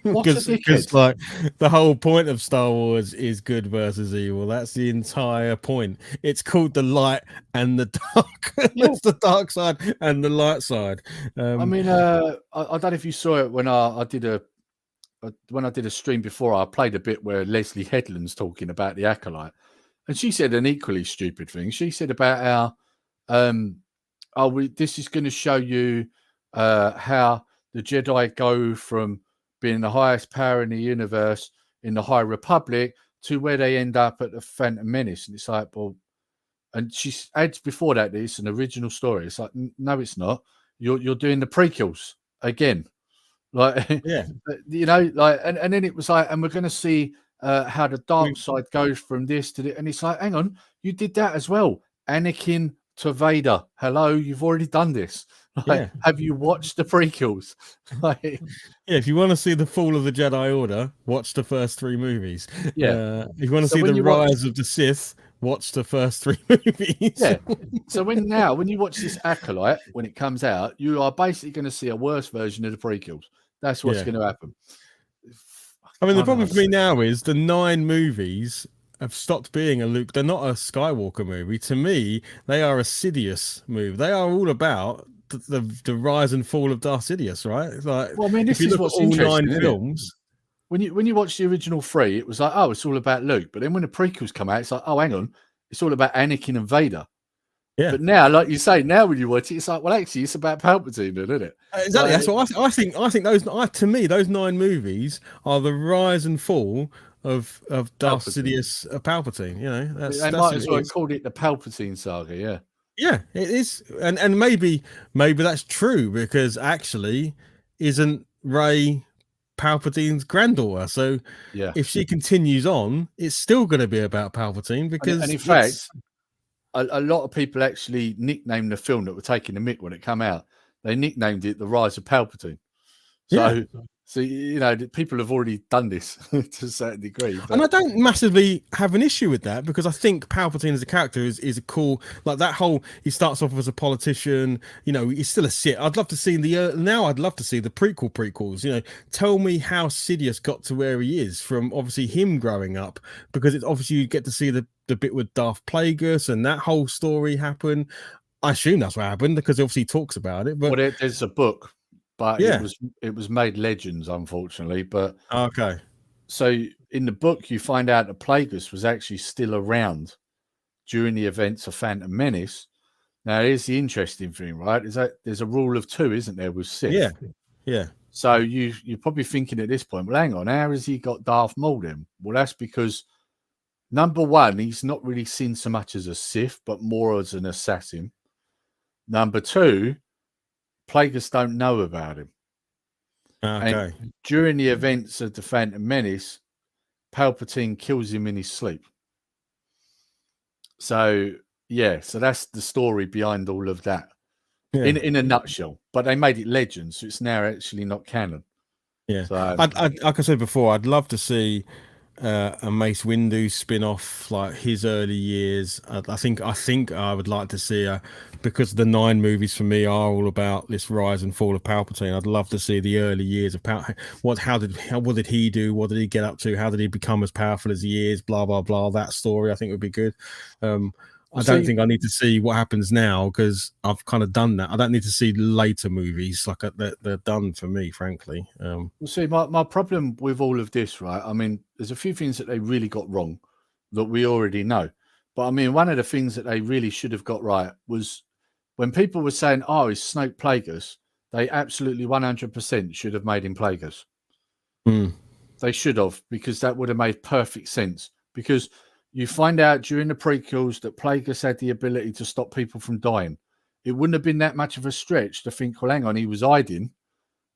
Because like the whole point of Star Wars is good versus evil. That's the entire point. It's called the light and the dark. It's the dark side and the light side. I mean, I don't know if you saw it when I did a stream before. I played a bit where Leslie Headland's talking about the Acolyte, and she said an equally stupid thing. She said about how, this is going to show you how the Jedi go from being the highest power in the universe in the High Republic to where they end up at the Phantom Menace. And it's like, well, and she adds before that, it's an original story. It's like, no, it's not. You're doing the prequels again. Like, Yeah. you know, like, and then it was like, and we're going to see how the dark side goes from this to and it's like, hang on, you did that as well. Anakin to Vader. Hello, you've already done this. Like, have you watched the prequels? Like, if you want to see the fall of the Jedi Order, watch the first 3 movies. Yeah. If you want to see the rise of the Sith, watch the first 3 movies. Yeah. So when you watch this Acolyte, when it comes out, you are basically going to see a worse version of the prequels. That's what's going to happen. I mean, the problem for me now is the 9 movies have stopped being a Luke. They're not a Skywalker movie. To me, they are a Sidious movie. They are all about the rise and fall of Darth Sidious, right? Like, well, I mean, this if you is look what's at all interesting, 9 films. When you watch the original 3, it was like, oh, it's all about Luke. But then when the prequels come out, it's like, oh, hang on, it's all about Anakin and Vader. Yeah. But now, like you say, now when you watch it, it's like, well, actually, it's about Palpatine, isn't it? Exactly. Like, that's what I think. I think to me, those 9 movies are the rise and fall of Darth Sidious, Palpatine. You know, they might as well have called it the Palpatine saga. Yeah. Yeah, it is, and maybe that's true, because actually, isn't Rey Palpatine's granddaughter? So yeah, if she continues on, it's still going to be about Palpatine, because and in fact, a lot of people actually nicknamed the film that were taking the mick when it came out. They nicknamed it The Rise of Palpatine. So you know, people have already done this to a certain degree. But... And I don't massively have an issue with that, because I think Palpatine as a character is a cool, like that whole, he starts off as a politician, you know, he's still a Sith. I'd love to see I'd love to see the prequels, you know, tell me how Sidious got to where he is, from obviously him growing up, because it's obviously you get to see the bit with Darth Plagueis and that whole story happen. I assume that's what happened, because obviously he talks about it. But well, there's a book. But it was made Legends, unfortunately. But okay, so in the book, you find out that Plagueis was actually still around during the events of Phantom Menace. Now, here's the interesting thing, right? Is that there's a rule of 2, isn't there, with Sith? Yeah. So you're probably thinking at this point, well, hang on, how has he got Darth Maul then? Well, that's because number 1, he's not really seen so much as a Sith, but more as an assassin. Number 2, Plagueis don't know about him. Okay. And during the events of the Phantom Menace, Palpatine kills him in his sleep. So so that's the story behind all of that, in a nutshell. But they made it Legends, so it's now actually not canon. Yeah, So like I said before, I'd love to see a Mace Windu spin-off, like his early years. I think I would like to see because the 9 movies for me are all about this rise and fall of Palpatine. I'd love to see the early years of what did he do? What did he get up to? How did he become as powerful as he is? Blah blah blah. That story I think would be good. I don't think I need to see what happens now because I've kind of done that. I don't need to see later movies, like they're done for me, frankly. Well, see, my problem with all of this, right? I mean, there's a few things that they really got wrong that we already know. But I mean, one of the things that they really should have got right was when people were saying, "Oh, is Snoke Plagueis?" They absolutely 100% should have made him Plagueis. They should have, because that would have made perfect sense. Because you find out during the prequels that Plagueis had the ability to stop people from dying. It wouldn't have been that much of a stretch to think, well, hang on, he was hiding.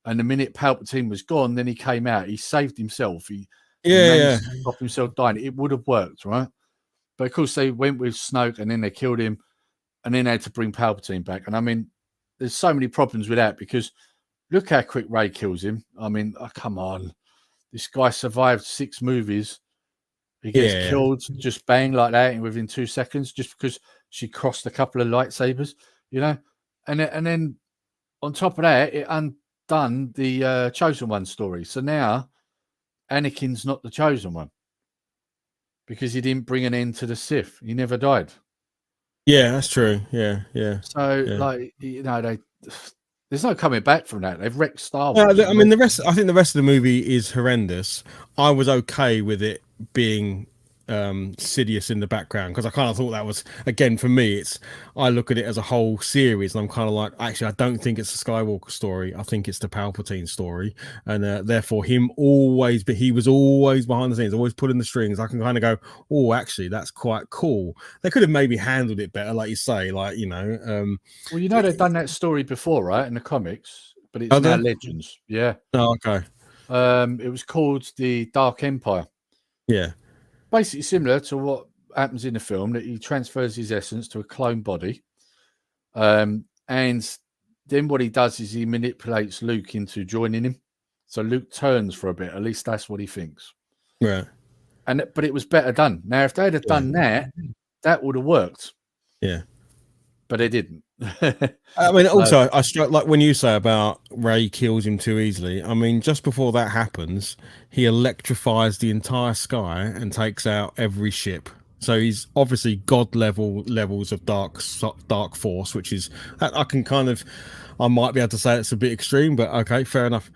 And the minute Palpatine was gone, then he came out. He saved himself. He managed to stop himself dying. It would have worked, right? But of course, they went with Snoke and then they killed him and then they had to bring Palpatine back. And I mean, there's so many problems with that because look how quick Rey kills him. I mean, come on. This guy survived 6 movies. He gets killed just bang like that within 2 seconds just because she crossed a couple of lightsabers, you know? And then on top of that, it undone the Chosen One story. So now Anakin's not the Chosen One because he didn't bring an end to the Sith. He never died. Yeah, that's true. Yeah. So, like, you know, there's no coming back from that. They've wrecked Star Wars. I mean, I think the rest of the movie is horrendous. I was okay with it being Sidious in the background because I kind of thought that was, again, for me, I look at it as a whole series and I'm kind of like, actually, I don't think it's a Skywalker story. I think it's the Palpatine story, and therefore he was always behind the scenes, always pulling the strings. I can kind of go, oh, actually, that's quite cool. They could have maybe handled it better, like you say, like, you know. Well, you know, they've done that story before, right, in the comics, but it's now Legends. Yeah. Oh, okay. It was called the Dark Empire. Yeah. Basically similar to what happens in the film, that he transfers his essence to a clone body. And then what he does is he manipulates Luke into joining him. So Luke turns for a bit. At least that's what he thinks. Right. But it was better done. Now, if they'd have done that, that would have worked. Yeah. But they didn't. I mean, also, I struck like when you say about Rey kills him too easily. I mean, just before that happens, he electrifies the entire sky and takes out every ship. So he's obviously god levels of dark force, which is I might be able to say it's a bit extreme, but okay, fair enough.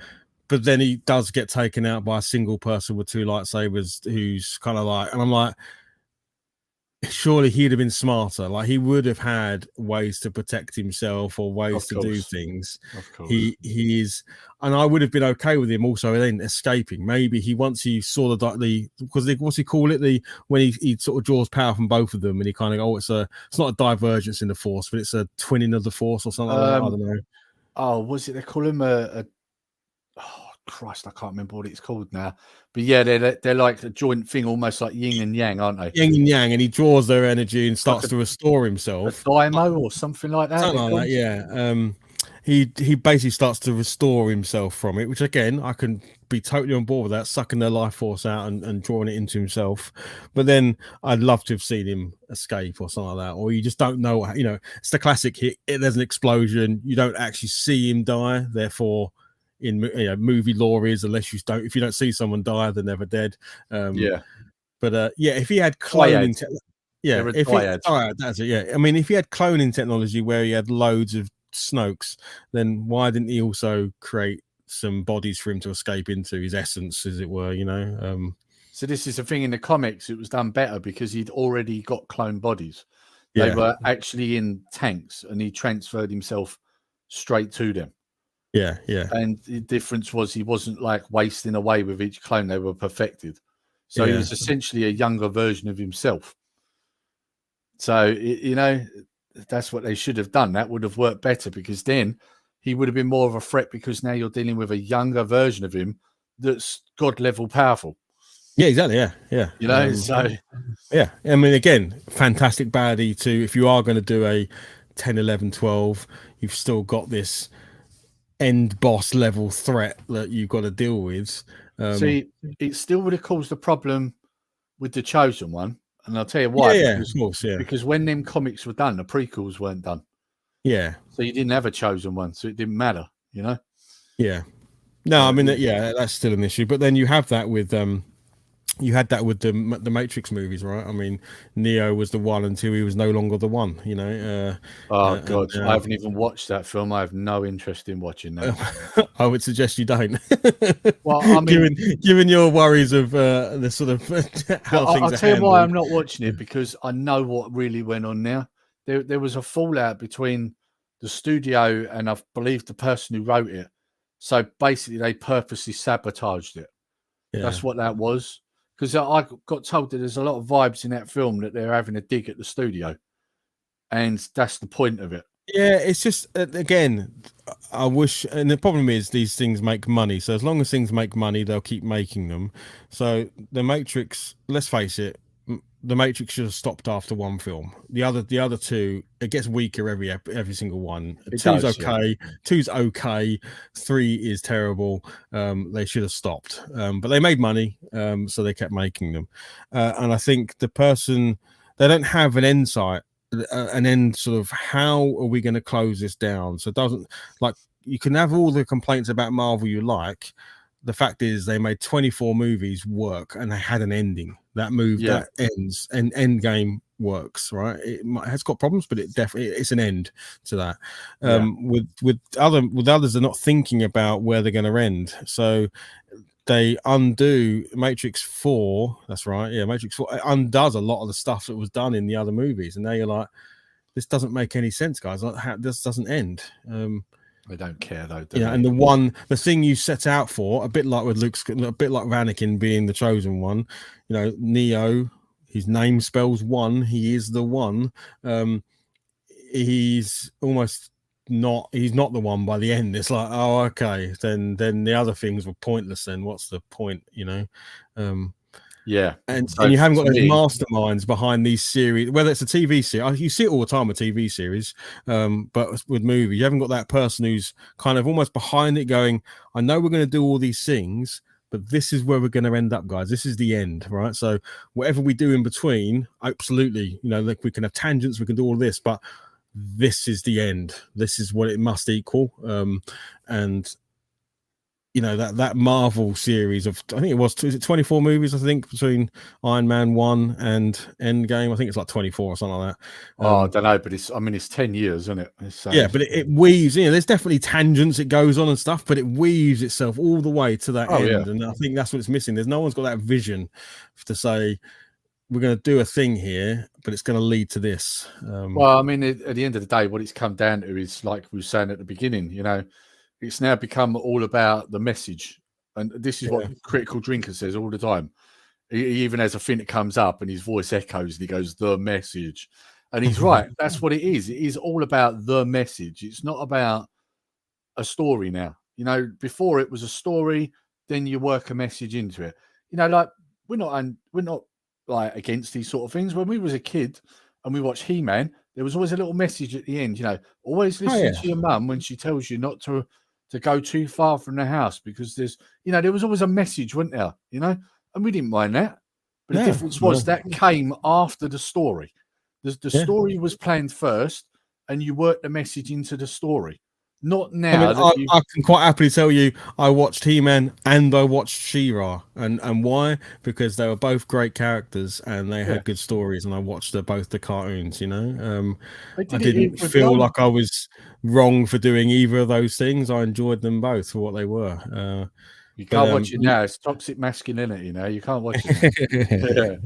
But then he does get taken out by a single person with 2 lightsabers, who's kind of like, and I'm like, surely he'd have been smarter. Like he would have had ways to protect himself or ways to do things. Of course. He is, and I would have been okay with him also then escaping. Maybe once he saw the because what's he call it, when he sort of draws power from both of them and he kind of it's not a divergence in the force, but it's a twinning of the force or something like that. I don't know. Oh, was it they call him oh Christ, I can't remember what it's called now. But yeah, they're like a joint thing, almost like yin and yang, aren't they? Yin and yang, and he draws their energy and starts to restore himself. A dynamo or something like that. Something like that, yeah. He basically starts to restore himself from it, which again I can be totally on board with that, sucking their life force out and drawing it into himself. But then I'd love to have seen him escape or something like that, or you just don't know. You know, it's the classic hit. There's an explosion, you don't actually see him die, therefore. In movie lore is if you don't see someone die, they're never dead. But if he had cloning, that's it. Yeah, I mean, if he had cloning technology where he had loads of Snokes, then why didn't he also create some bodies for him to escape into, his essence, as it were? You know. So this is the thing in the comics. It was done better because he'd already got clone bodies. They were actually in tanks, and he transferred himself straight to them. Yeah. And the difference was he wasn't like wasting away with each clone. They were perfected. So he was essentially a younger version of himself. So, that's what they should have done. That would have worked better because then he would have been more of a threat because now you're dealing with a younger version of him that's God level powerful. Yeah, exactly. Yeah. Yeah. I mean, again, fantastic baddie too. If you are going to do a 10, 11, 12, you've still got this end boss level threat that you've got to deal with. See, it still would have caused a problem with the Chosen One, and I'll tell you why. of course, because when them comics were done, the prequels weren't done. Yeah. So you didn't have a Chosen One, so it didn't matter, you know? Yeah. No, I mean, that's still an issue. But then you have that with you had that with the Matrix movies, right? I mean, Neo was the one until he was no longer the one, you know. Oh God, I haven't even watched that film. I have no interest in watching that. I would suggest you don't. Well, I mean, given your worries of the sort of how things I'll are tell you handled. why I'm not watching it, because I know what really went on now. There was a fallout between the studio and I believe the person who wrote it. So basically, they purposely sabotaged it. Yeah. That's what that was. Because I got told that there's a lot of vibes in that film that they're having a dig at the studio, and that's the point of it. Yeah, it's just again, I wish, and the problem is these things make money. So as long as things make money, they'll keep making them. So the Matrix, let's face it, the Matrix should have stopped after one film. The other two, it gets weaker every single one. Two's okay, 2's okay, 3 is terrible. They should have stopped, but they made money, so they kept making them. And I think they don't have an insight. An end sort of how are we going to close this down, so it doesn't, like, you can have all the complaints about Marvel you like. The fact is they made 24 movies work and they had an ending that that ends, and Endgame works, right? It has got problems, but it's an end to that. With others, they're not thinking about where they're going to end, so they undo Matrix 4. That's right. Yeah, Matrix 4 undoes a lot of the stuff that was done in the other movies. And now you're like, this doesn't make any sense, guys. This doesn't end. They don't care, though. And the thing you set out for, a bit like with Luke's, a bit like Anakin being the chosen one, Neo, his name spells one. He is the one. He's almost he's not the one by the end. It's like, oh, okay, then the other things were pointless. Then what's the point, and so you haven't got those masterminds behind these series, whether it's a TV series. You see it all the time with TV series, but with movies, you haven't got that person who's kind of almost behind it going, I know we're going to do all these things, but this is where we're going to end up, guys. This is the end, right? So whatever we do in between, absolutely, like we can have tangents, we can do all this, but this is the end. This is what it must equal. And that Marvel series of, I think it was 24 movies, I think, between Iron Man 1 and Endgame. I think it's like 24 or something like that. I don't know, but it's 10 years, isn't it? But it weaves, there's definitely tangents, it goes on and stuff, but it weaves itself all the way to that end. Yeah. And I think that's what it's missing. There's no one's got that vision to say, we're going to do a thing here, but it's going to lead to this. Well, I mean, at the end of the day, what it's come down to is, like we were saying at the beginning, it's now become all about the message. And this is what Critical Drinker says all the time. He even has a thing that comes up and his voice echoes and he goes, the message. And he's right. That's what it is. It is all about the message. It's not about a story now. Before it was a story, then you work a message into it. Like we're not like against these sort of things. When we was a kid and we watched He-Man, there was always a little message at the end, always listen to your mum when she tells you not to go too far from the house, because there's, there was always a message, wasn't there? And we didn't mind that. But the difference was that came after the story. The story was planned first and you worked the message into the story. Not now. I can quite happily tell you, I watched He-Man and I watched She-Ra, and why? Because they were both great characters and they had good stories, and I watched both the cartoons. I didn't feel like I was wrong for doing either of those things. I enjoyed them both for what they were. You can't watch it now. It's toxic masculinity. You can't watch it.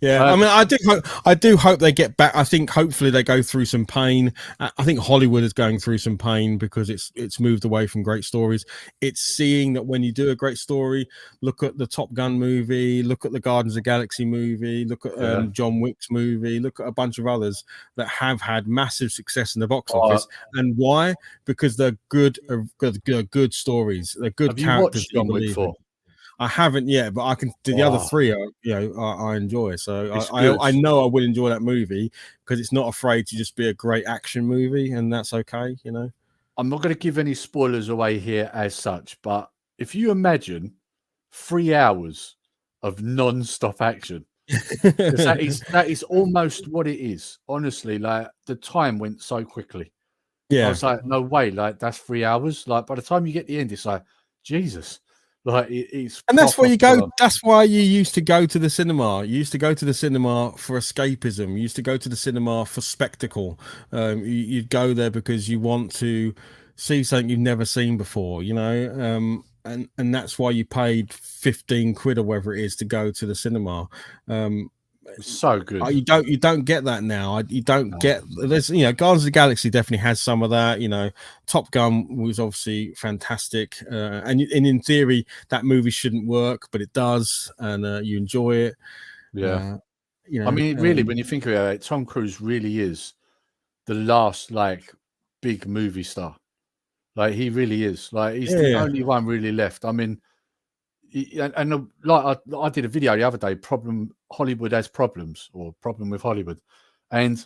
I mean, I do hope they get back. I think hopefully they go through some pain. I think Hollywood is going through some pain because it's moved away from great stories. It's seeing that when you do a great story, look at the Top Gun movie, look at the Guardians of the Galaxy movie, look at John Wick's movie, look at a bunch of others that have had massive success in the box office. And why? Because they're good stories. They're good. Have you watched John Wick 4? I haven't yet, but I can do the other three. I enjoy. So I know I will enjoy that movie because it's not afraid to just be a great action movie, and that's okay. I'm not going to give any spoilers away here as such, but if you imagine 3 hours of non-stop action, because that is almost what it is. Honestly, like the time went so quickly. I Yeah. was like, no way, like that's 3 hours. Like by the time you get the end, it's like, Jesus. Like it's And that's where proper you full go. on. That's why you used to go to the cinema. You used to go to the cinema for escapism. You used to go to the cinema for spectacle. You'd go there because you want to see something you've never seen before, you know. And that's why you paid 15 quid or whatever it is to go to the cinema. It's so good. You don't get that now. You don't No. get there's Guardians of the Galaxy definitely has some of that. Top Gun was obviously fantastic, and in theory that movie shouldn't work, but it does, and you enjoy it. Yeah. I mean, really, when you think about it, Tom Cruise really is the last like big movie star. Like he really is. Like he's the only one really left. I mean, like I did a video the other day. Hollywood has problems, or problem with Hollywood, and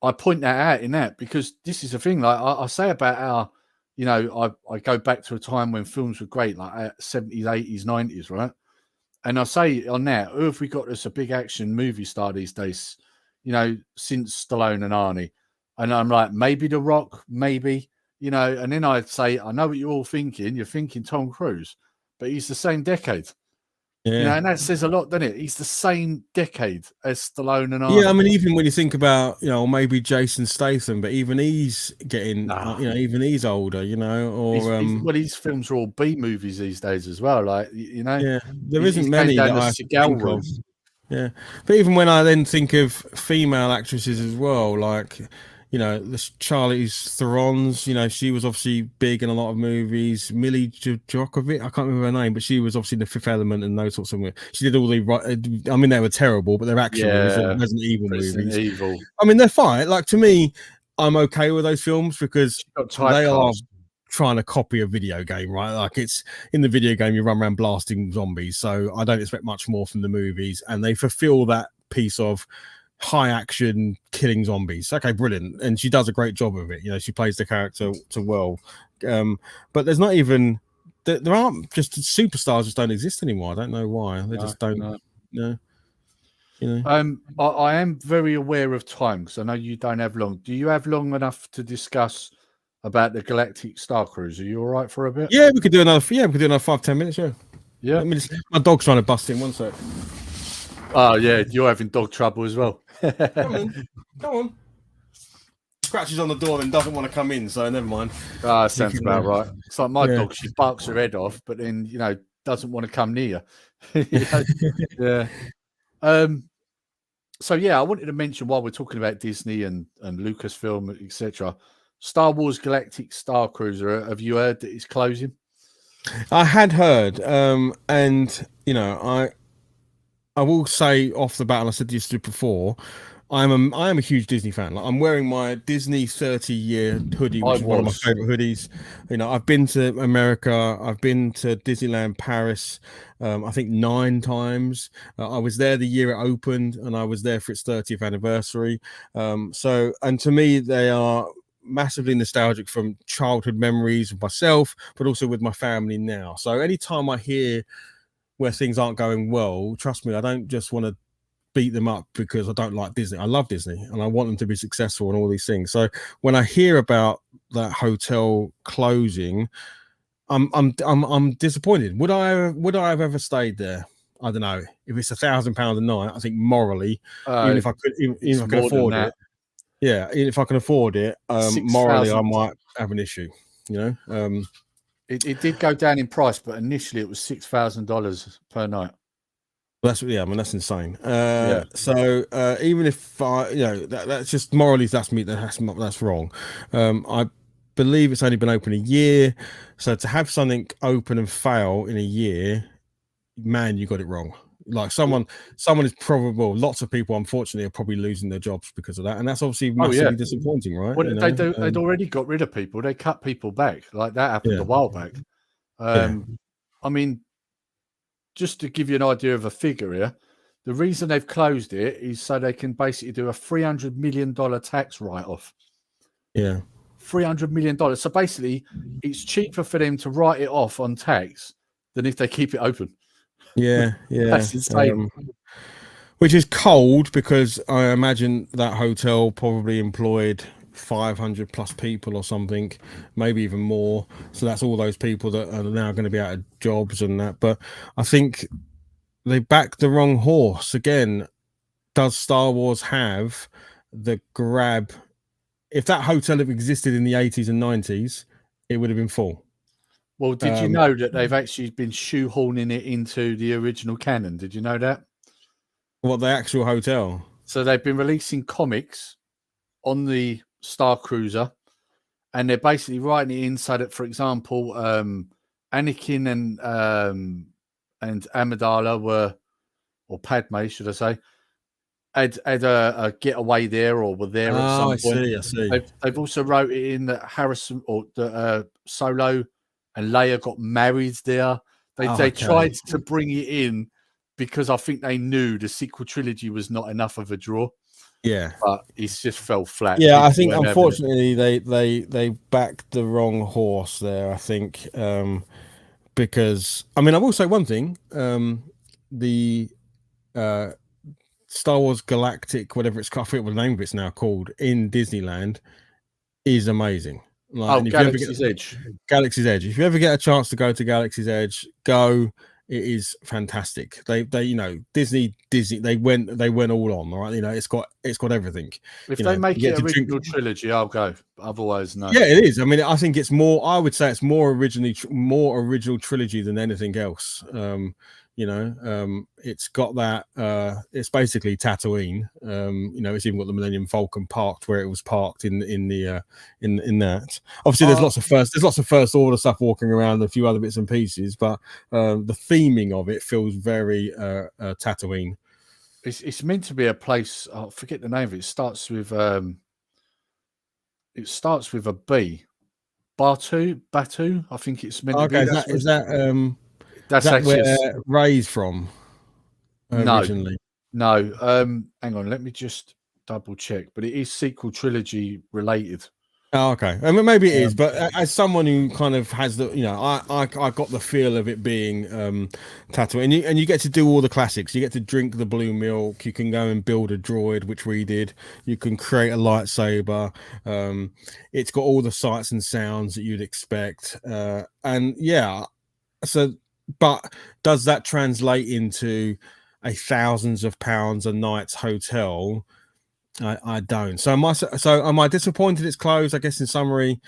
I point that out in that because this is the thing. Like I say about how I go back to a time when films were great, like 70s, 80s, 90s, right? And I say on that, who have we got as a big action movie star these days? Since Stallone and Arnie, and I'm like, maybe The Rock, maybe. And then I'd say, I know what you're all thinking. You're thinking Tom Cruise, but he's the same decade. Yeah. And that says a lot, doesn't it? He's the same decade as Stallone and Arnold. Yeah, I mean, even when you think about, maybe Jason Statham, but even he's getting, even he's older, or these films are all B movies these days as well. Like, yeah, there isn't many that I think of. Yeah, but even when I then think of female actresses as well, like, the Charlize Theron's, she was obviously big in a lot of movies. Millie Djokovic, I can't remember her name, but she was obviously in The Fifth Element and those sorts of movies. She did all the, I mean, they were terrible, but they're action movies, Resident Evil movies. Evil. I mean, they're fine. Like, to me, I'm okay with those films because they are trying to copy a video game, right? Like, it's in the video game, you run around blasting zombies. So I don't expect much more from the movies, and they fulfill that piece of high action killing zombies. Okay, brilliant. And she does a great job of it. She plays the character to well. But there's not even there aren't just superstars just don't exist anymore. I don't know why. They just don't know. I am very aware of time because I know you don't have long. Do you have long enough to discuss about the Galactic Star Cruise? Are you all right for a bit? Yeah, we could do another 5-10 minutes, Yeah. My dog's trying to bust in 1 sec. Oh yeah, you're having dog trouble as well. Come on. Scratches on the door and doesn't want to come in, so never mind. Sounds about right. It's like my dog; she barks her head off, but then doesn't want to come near. Yeah. So yeah, I wanted to mention while we're talking about Disney and Lucasfilm, etc. Star Wars Galactic Star Cruiser. Have you heard that it's closing? I had heard, and I will say off the bat, and I said this before, I am a huge Disney fan. Like, I'm wearing my Disney 30-year hoodie, which is one of my favorite hoodies. I've been to America. I've been to Disneyland Paris, I think 9 times. I was there the year it opened, and I was there for its 30th anniversary. And to me, they are massively nostalgic from childhood memories of myself, but also with my family now. So anytime I hear where things aren't going well, trust me, I don't just want to beat them up because I don't like Disney. I love Disney and I want them to be successful and all these things. So when I hear about that hotel closing, I'm disappointed. Would I have ever stayed there? I don't know. If it's £1,000 a night, I think morally, even if I could afford it, yeah, if I can afford it, morally, I might have an issue. It did go down in price, but initially it was $6,000 per night. That's that's insane. So even if that's just morally, that's me. That's wrong. I believe it's only been open a year, so to have something open and fail in a year, man, you got it wrong. Like someone is probably, lots of people unfortunately are probably losing their jobs because of that, and that's obviously massively disappointing, right? Well, they'd already got rid of people. They cut people back, like that happened a while back. I mean, just to give you an idea of a figure here, the reason they've closed it is so they can basically do a $300 million tax write-off. Yeah. $300 million. So basically, it's cheaper for them to write it off on tax than if they keep it open. Yeah. That's insane. Which is cold, because I imagine that hotel probably employed 500 plus people or something, maybe even more. So that's all those people that are now going to be out of jobs and that. But I think they backed the wrong horse again. Does Star Wars have the grab? If that hotel had existed in the 80s and 90s, it would have been full. Well, did you know that they've actually been shoehorning it into the original canon? Did you know that? What, the actual hotel? So they've been releasing comics on the Star Cruiser, and they're basically writing it in so that, for example, Anakin and Amidala were, or Padme, should I say, had a getaway there, or were there at some point. I see. They've also wrote it in that Harrison or the Solo and Leia got married there. They tried to bring it in because I think they knew the sequel trilogy was not enough of a draw. Yeah, but it's just fell flat. Yeah, I think unfortunately they backed the wrong horse there. I think because I mean I will say one thing: the Star Wars Galactic, whatever it's called, I forget what the name of it's now called, in Disneyland, is amazing. Like, Galaxy's Edge. Galaxy's Edge. If you ever get a chance to go to Galaxy's Edge, go. It is fantastic. They you know, Disney they went all on, all right. You know, it's got everything. If they make it original trilogy, I'll go. Otherwise, no. Yeah, it is. I mean, I think it's more. I would say it's more original trilogy than anything else. You know, it's got that. It's basically Tatooine. You know, it's even got the Millennium Falcon parked where it was parked in that. Obviously, there's lots of First Order stuff walking around, a few other bits and pieces, but the theming of it feels very Tatooine. It's meant to be a place. I forget the name of it. It starts with a B. Batu. I think it's meant to be. Is that where Rey's from originally? No. Hang on, let me just double check. But it is sequel trilogy related. Oh, okay. I mean, maybe it is, but as someone who kind of has the, you know, I got the feel of it being Tatooine, and you get to do all the classics. You get to drink the blue milk. You can go and build a droid, which we did. You can create a lightsaber. It's got all the sights and sounds that you'd expect, and yeah. So, but does that translate into a thousands of pounds a night's hotel? I don't. So am I disappointed it's closed? I guess in summary,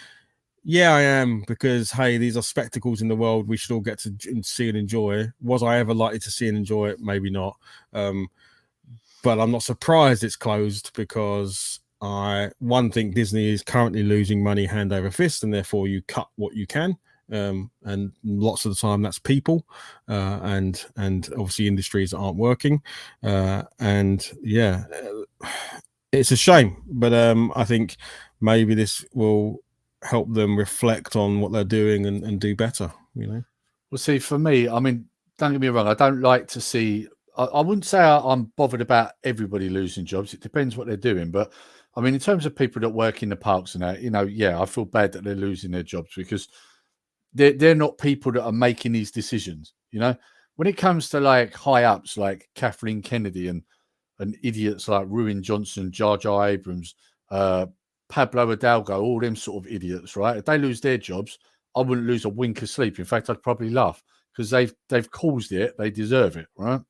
yeah, I am, because hey, these are spectacles in the world we should all get to see and enjoy. Was I ever likely to see and enjoy it? Maybe not. But I'm not surprised it's closed, because I think Disney is currently losing money hand over fist, and therefore you cut what you can. And lots of the time that's people, and obviously industries that aren't working, and yeah, it's a shame, but I think maybe this will help them reflect on what they're doing and do better, you know. Well, see, for me, I mean, don't get me wrong, I don't like to see, I wouldn't say I'm bothered about everybody losing jobs. It depends what they're doing, but I mean, in terms of people that work in the parks and that, you know, yeah, I feel bad that they're losing their jobs, because they're not people that are making these decisions, you know. When it comes to like high ups like Kathleen Kennedy and idiots like Ruin Johnson, Jar Jar Abrams, Pablo Hidalgo, all them sort of idiots, right? If they lose their jobs, I wouldn't lose a wink of sleep. In fact, I'd probably laugh, because they've caused it. They deserve it, right?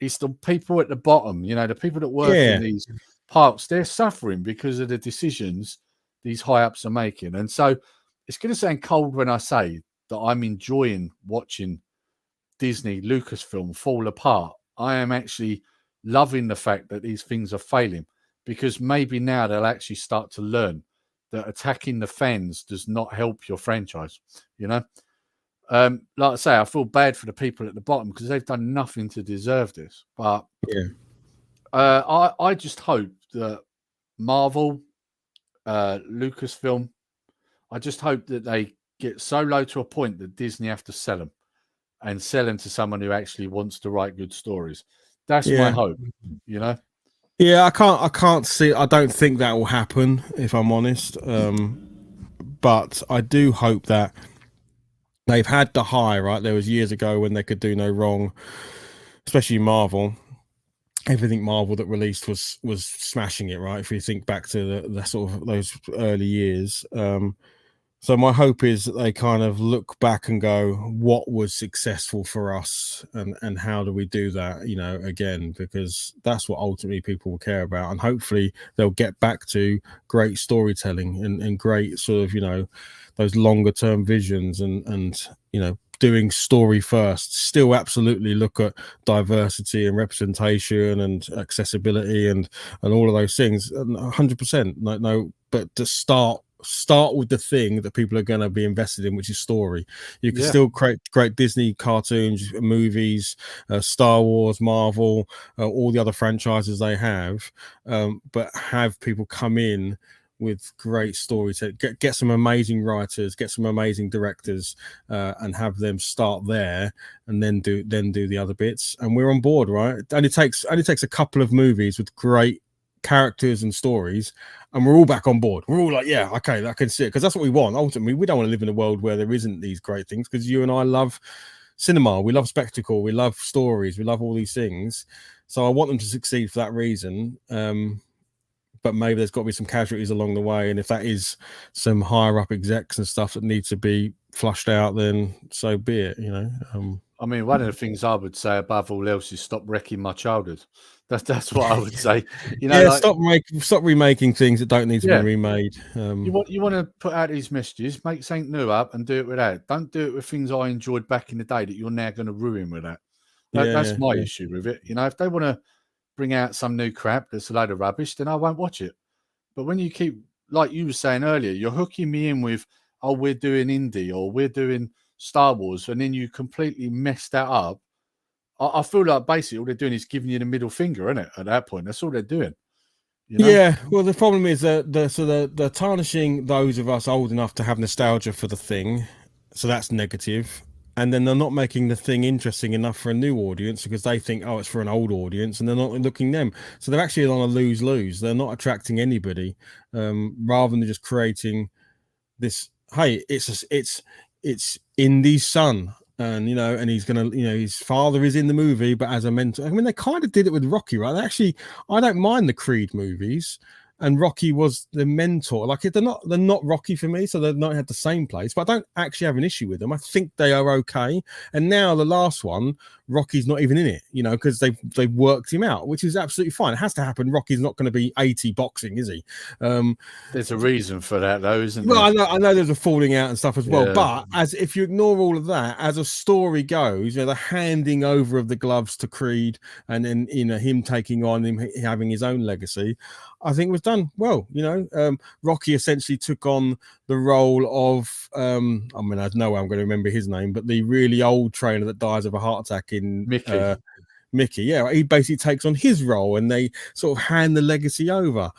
It's the people at the bottom, you know, the people that work in these parks, they're suffering because of the decisions these high ups are making. And so it's going to sound cold when I say that I'm enjoying watching Disney, Lucasfilm fall apart. I am actually loving the fact that these things are failing, because maybe now they'll actually start to learn that attacking the fans does not help your franchise, you know. Like I say, I feel bad for the people at the bottom, because they've done nothing to deserve this. But I just hope that Marvel, Lucasfilm, I just hope that they get so low to a point that Disney have to sell them, and sell them to someone who actually wants to write good stories. That's my hope, you know. Yeah, I can't see. I don't think that will happen, if I'm honest. but I do hope that they've had the high, right? There was years ago when they could do no wrong, especially Marvel. Everything Marvel that released was smashing it, right? If you think back to the sort of those early years. So my hope is that they kind of look back and go, what was successful for us, and how do we do that, you know, again, because that's what ultimately people will care about. And hopefully they'll get back to great storytelling and great sort of, you know, those longer term visions and, you know, doing story first. Still absolutely look at diversity and representation and accessibility and all of those things, 100%. No, but to start with the thing that people are going to be invested in, which is story. You can still create great Disney cartoons, movies, Star Wars, Marvel, all the other franchises they have, but have people come in with great stories, get some amazing writers, get some amazing directors, and have them start there and then do the other bits, and we're on board, right? It only takes a couple of movies with great characters and stories, and we're all back on board. We're all like, yeah, okay, I can see it, because that's what we want. Ultimately, we don't want to live in a world where there isn't these great things, because you and I love cinema, we love spectacle, we love stories, we love all these things. So I want them to succeed for that reason. But maybe there's got to be some casualties along the way, and if that is some higher up execs and stuff that need to be flushed out, then so be it, you know. I mean, one of the things I would say above all else is stop wrecking my childhood. That's what I would say. You know, yeah, like, stop remaking things that don't need to be remade. You want to put out these messages, make something new up, and do it with that. Don't do it with things I enjoyed back in the day that you're now going to ruin with that. That's my issue with it. You know, if they want to bring out some new crap that's a load of rubbish, then I won't watch it. But when you keep, like you were saying earlier, you're hooking me in with, oh, we're doing Indy or we're doing Star Wars, and then you completely mess that up. I feel like basically all they're doing is giving you the middle finger, isn't it? At that point, that's all they're doing. You know? Yeah, well, the problem is that they're tarnishing those of us old enough to have nostalgia for the thing, so that's negative. And then they're not making the thing interesting enough for a new audience, because they think, oh, it's for an old audience, and they're not looking them. So they're actually on a lose-lose. They're not attracting anybody, rather than just creating this. Hey, it's Indy's son, and you know, and he's gonna, you know, his father is in the movie, but as a mentor. I mean, they kind of did it with Rocky, right? They actually, I don't mind the Creed movies, and Rocky was the mentor. Like, they're not Rocky for me, so they're not had the same place, but I don't actually have an issue with them. I think they are okay. And now the last one, Rocky's not even in it, you know, because they've worked him out, which is absolutely fine. It has to happen. Rocky's not going to be 80 boxing, is he? There's a reason for that, though, isn't well, there? I know there's a falling out and stuff as well, but as if you ignore all of that, as a story goes, you know, the handing over of the gloves to Creed, and then, you know, him taking on him having his own legacy, I think was done well. You know, Rocky essentially took on the role of, I mean, I know I'm going to remember his name, but the really old trainer that dies of a heart attack in Mickey. Yeah, he basically takes on his role, and they sort of hand the legacy over.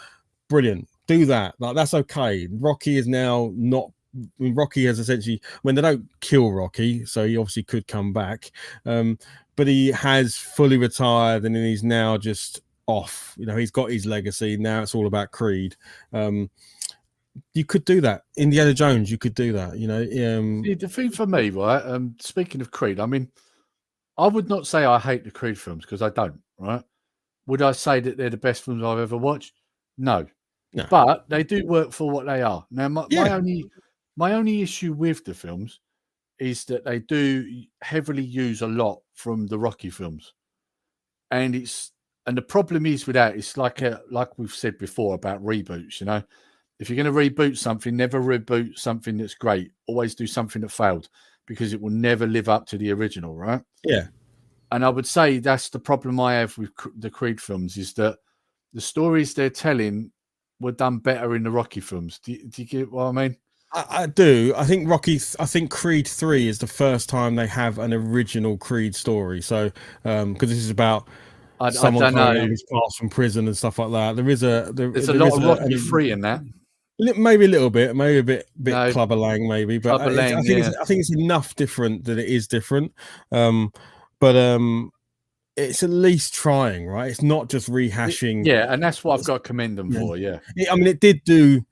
Brilliant. Do that. Like, that's okay. Rocky is now not. Rocky has essentially, when they don't kill Rocky, so he obviously could come back, but he has fully retired, and then he's now just off. You know, he's got his legacy. Now it's all about Creed. You could do that. Indiana Jones, you could do that. You know, the thing for me, right? Speaking of Creed, I mean, I would not say I hate the Creed films, because I don't. Right? Would I say that they're the best films I've ever watched? No. But they do work for what they are. Now, my only issue with the films is that they do heavily use a lot from the Rocky films, and the problem is with that, it's like we've said before about reboots. You know, if you're going to reboot something, never reboot something that's great. Always do something that failed, because it will never live up to the original, right? Yeah. And I would say that's the problem I have with the Creed films, is that the stories they're telling were done better in the Rocky films. Do you get what I mean? I do. I think Creed 3 is the first time they have an original Creed story. So, because this is about someone coming out of his past from prison and stuff like that. There's a lot of Rocky 3 in that. Maybe a little bit, maybe a bit Clubber Lang, maybe, but I think it's enough different that it is different. But it's at least trying, right? It's not just rehashing. Yeah, and that's what I've got to commend them for. Yeah, I mean, it did do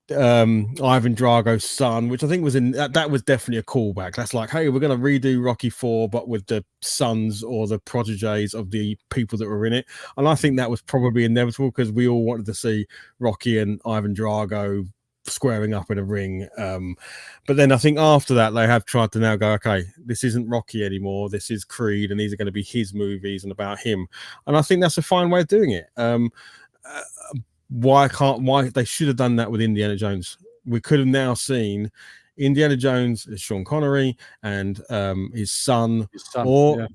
Ivan Drago's son, which I think was that was definitely a callback. That's like, hey, we're going to redo Rocky 4, but with the sons or the proteges of the people that were in it. And I think that was probably inevitable because we all wanted to see Rocky and Ivan Drago squaring up in a ring. But then I think after that, they have tried to now go, okay, this isn't Rocky anymore. This is Creed, and these are going to be his movies and about him. And I think that's a fine way of doing it. Why they should have done that with Indiana Jones. We could have now seen Indiana Jones as Sean Connery and his son or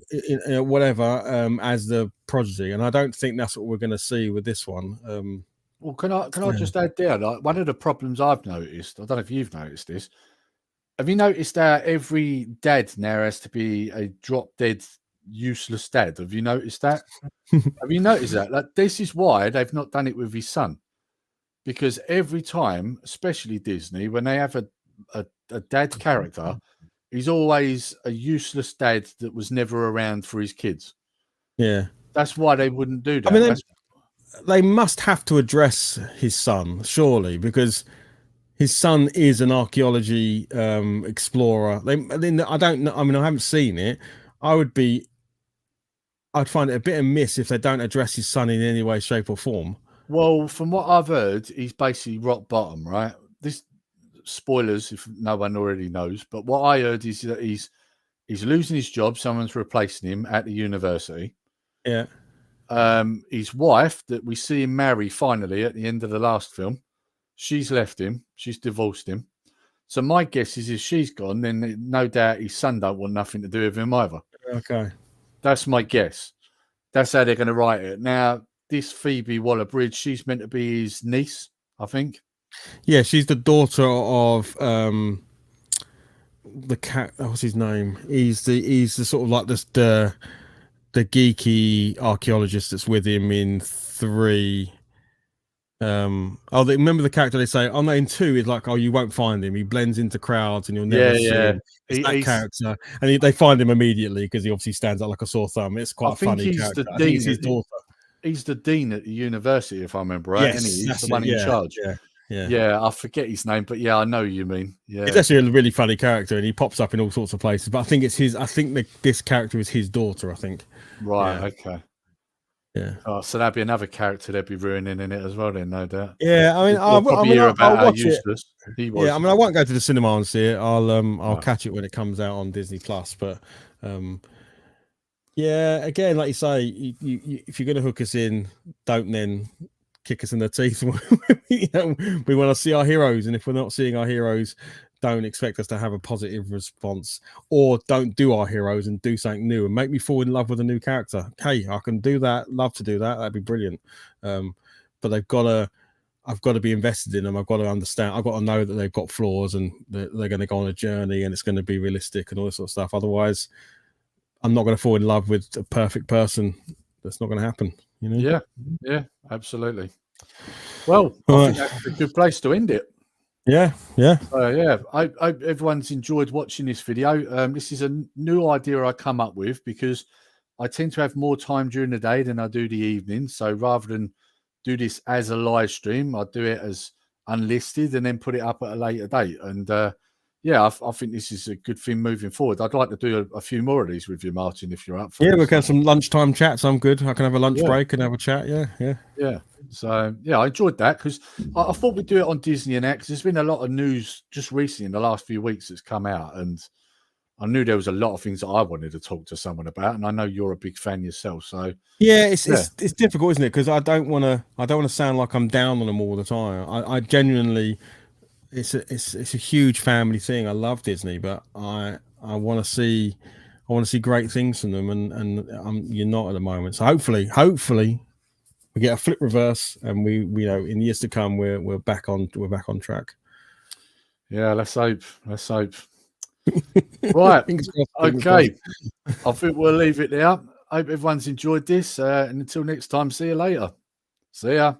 whatever as the prodigy. And I don't think that's what we're going to see with this one. Well, can I just add there? Like, one of the problems I've noticed, I don't know if you've noticed this. Have you noticed that every dad now has to be a drop dead useless dad? Have you noticed that? Have you noticed that? Like, this is why they've not done it with his son, because every time, especially Disney, when they have a dad character, he's always a useless dad that was never around for his kids. Yeah, that's why they wouldn't do that. I mean, they must have to address his son, surely, because his son is an archaeology explorer. I don't know. I mean, I haven't seen it. I'd find it a bit amiss if they don't address his son in any way, shape, or form. Well, from what I've heard, he's basically rock bottom, right? This spoilers if no one already knows, but what I heard is that he's losing his job. Someone's replacing him at the university. Yeah. His wife, that we see him marry finally at the end of the last film, she's left him. She's divorced him. So my guess is if she's gone, then no doubt his son don't want nothing to do with him either. Okay. That's my guess. That's how they're going to write it. Now, this Phoebe Waller-Bridge, she's meant to be his niece, I think. Yeah, she's the daughter of the cat. What's his name? He's the sort of like the geeky archaeologist that's with him in 3. Remember the character they say, oh no, in 2 is like, oh, you won't find him. He blends into crowds and you'll never see him. It's that character. And they find him immediately because he obviously stands out like a sore thumb. It's quite a funny character. I think it's his daughter. He's the dean at the university, if I remember right. Yes, he's the one in charge. Yeah, I forget his name, but yeah, I know you mean. Yeah, it's actually a really funny character, and he pops up in all sorts of places. But I think it's his. I think this character is his daughter. I think. Right. Yeah. Okay. Yeah. Oh, so that'd be another character they'd be ruining in it as well, then, no doubt. Yeah, I mean, I'll watch useless he was. Yeah, I mean, I won't go to the cinema and see it. I'll catch it when it comes out on Disney Plus. But yeah, again, like you say, you if you're going to hook us in, don't then kick us in the teeth. We want to see our heroes, and if we're not seeing our heroes, don't expect us to have a positive response, or don't do our heroes and do something new and make me fall in love with a new character. Hey, I can do that. Love to do that. That'd be brilliant. But I've got to be invested in them. I've got to understand. I've got to know that they've got flaws and they're going to go on a journey and it's going to be realistic and all this sort of stuff. Otherwise, I'm not going to fall in love with a perfect person. That's not going to happen. You know? Yeah, absolutely. Well, I think that's a good place to end it. Yeah. I hope everyone's enjoyed watching this video. This is a new idea I come up with because I tend to have more time during the day than I do the evening. So rather than do this as a live stream, I do it as unlisted and then put it up at a later date. And I think this is a good thing moving forward. I'd like to do a few more of these with you, Martin, if you're up for it. Yeah, we can have some lunchtime chats. I'm good. I can have a lunch break and have a chat. Yeah. So, I enjoyed that because I thought we'd do it on Disney and that because there's been a lot of news just recently in the last few weeks that's come out. And I knew there was a lot of things that I wanted to talk to someone about. And I know you're a big fan yourself. So, it's difficult, isn't it? Because I don't want to sound like I'm down on them all the time. I genuinely... It's a huge family thing. I love Disney, but I want to see great things from them, and you're not at the moment. So hopefully we get a flip reverse, and we in years to come we're back on track. Yeah, let's hope. Right. Okay. I think we'll leave it there. Hope everyone's enjoyed this, and until next time, see you later. See ya.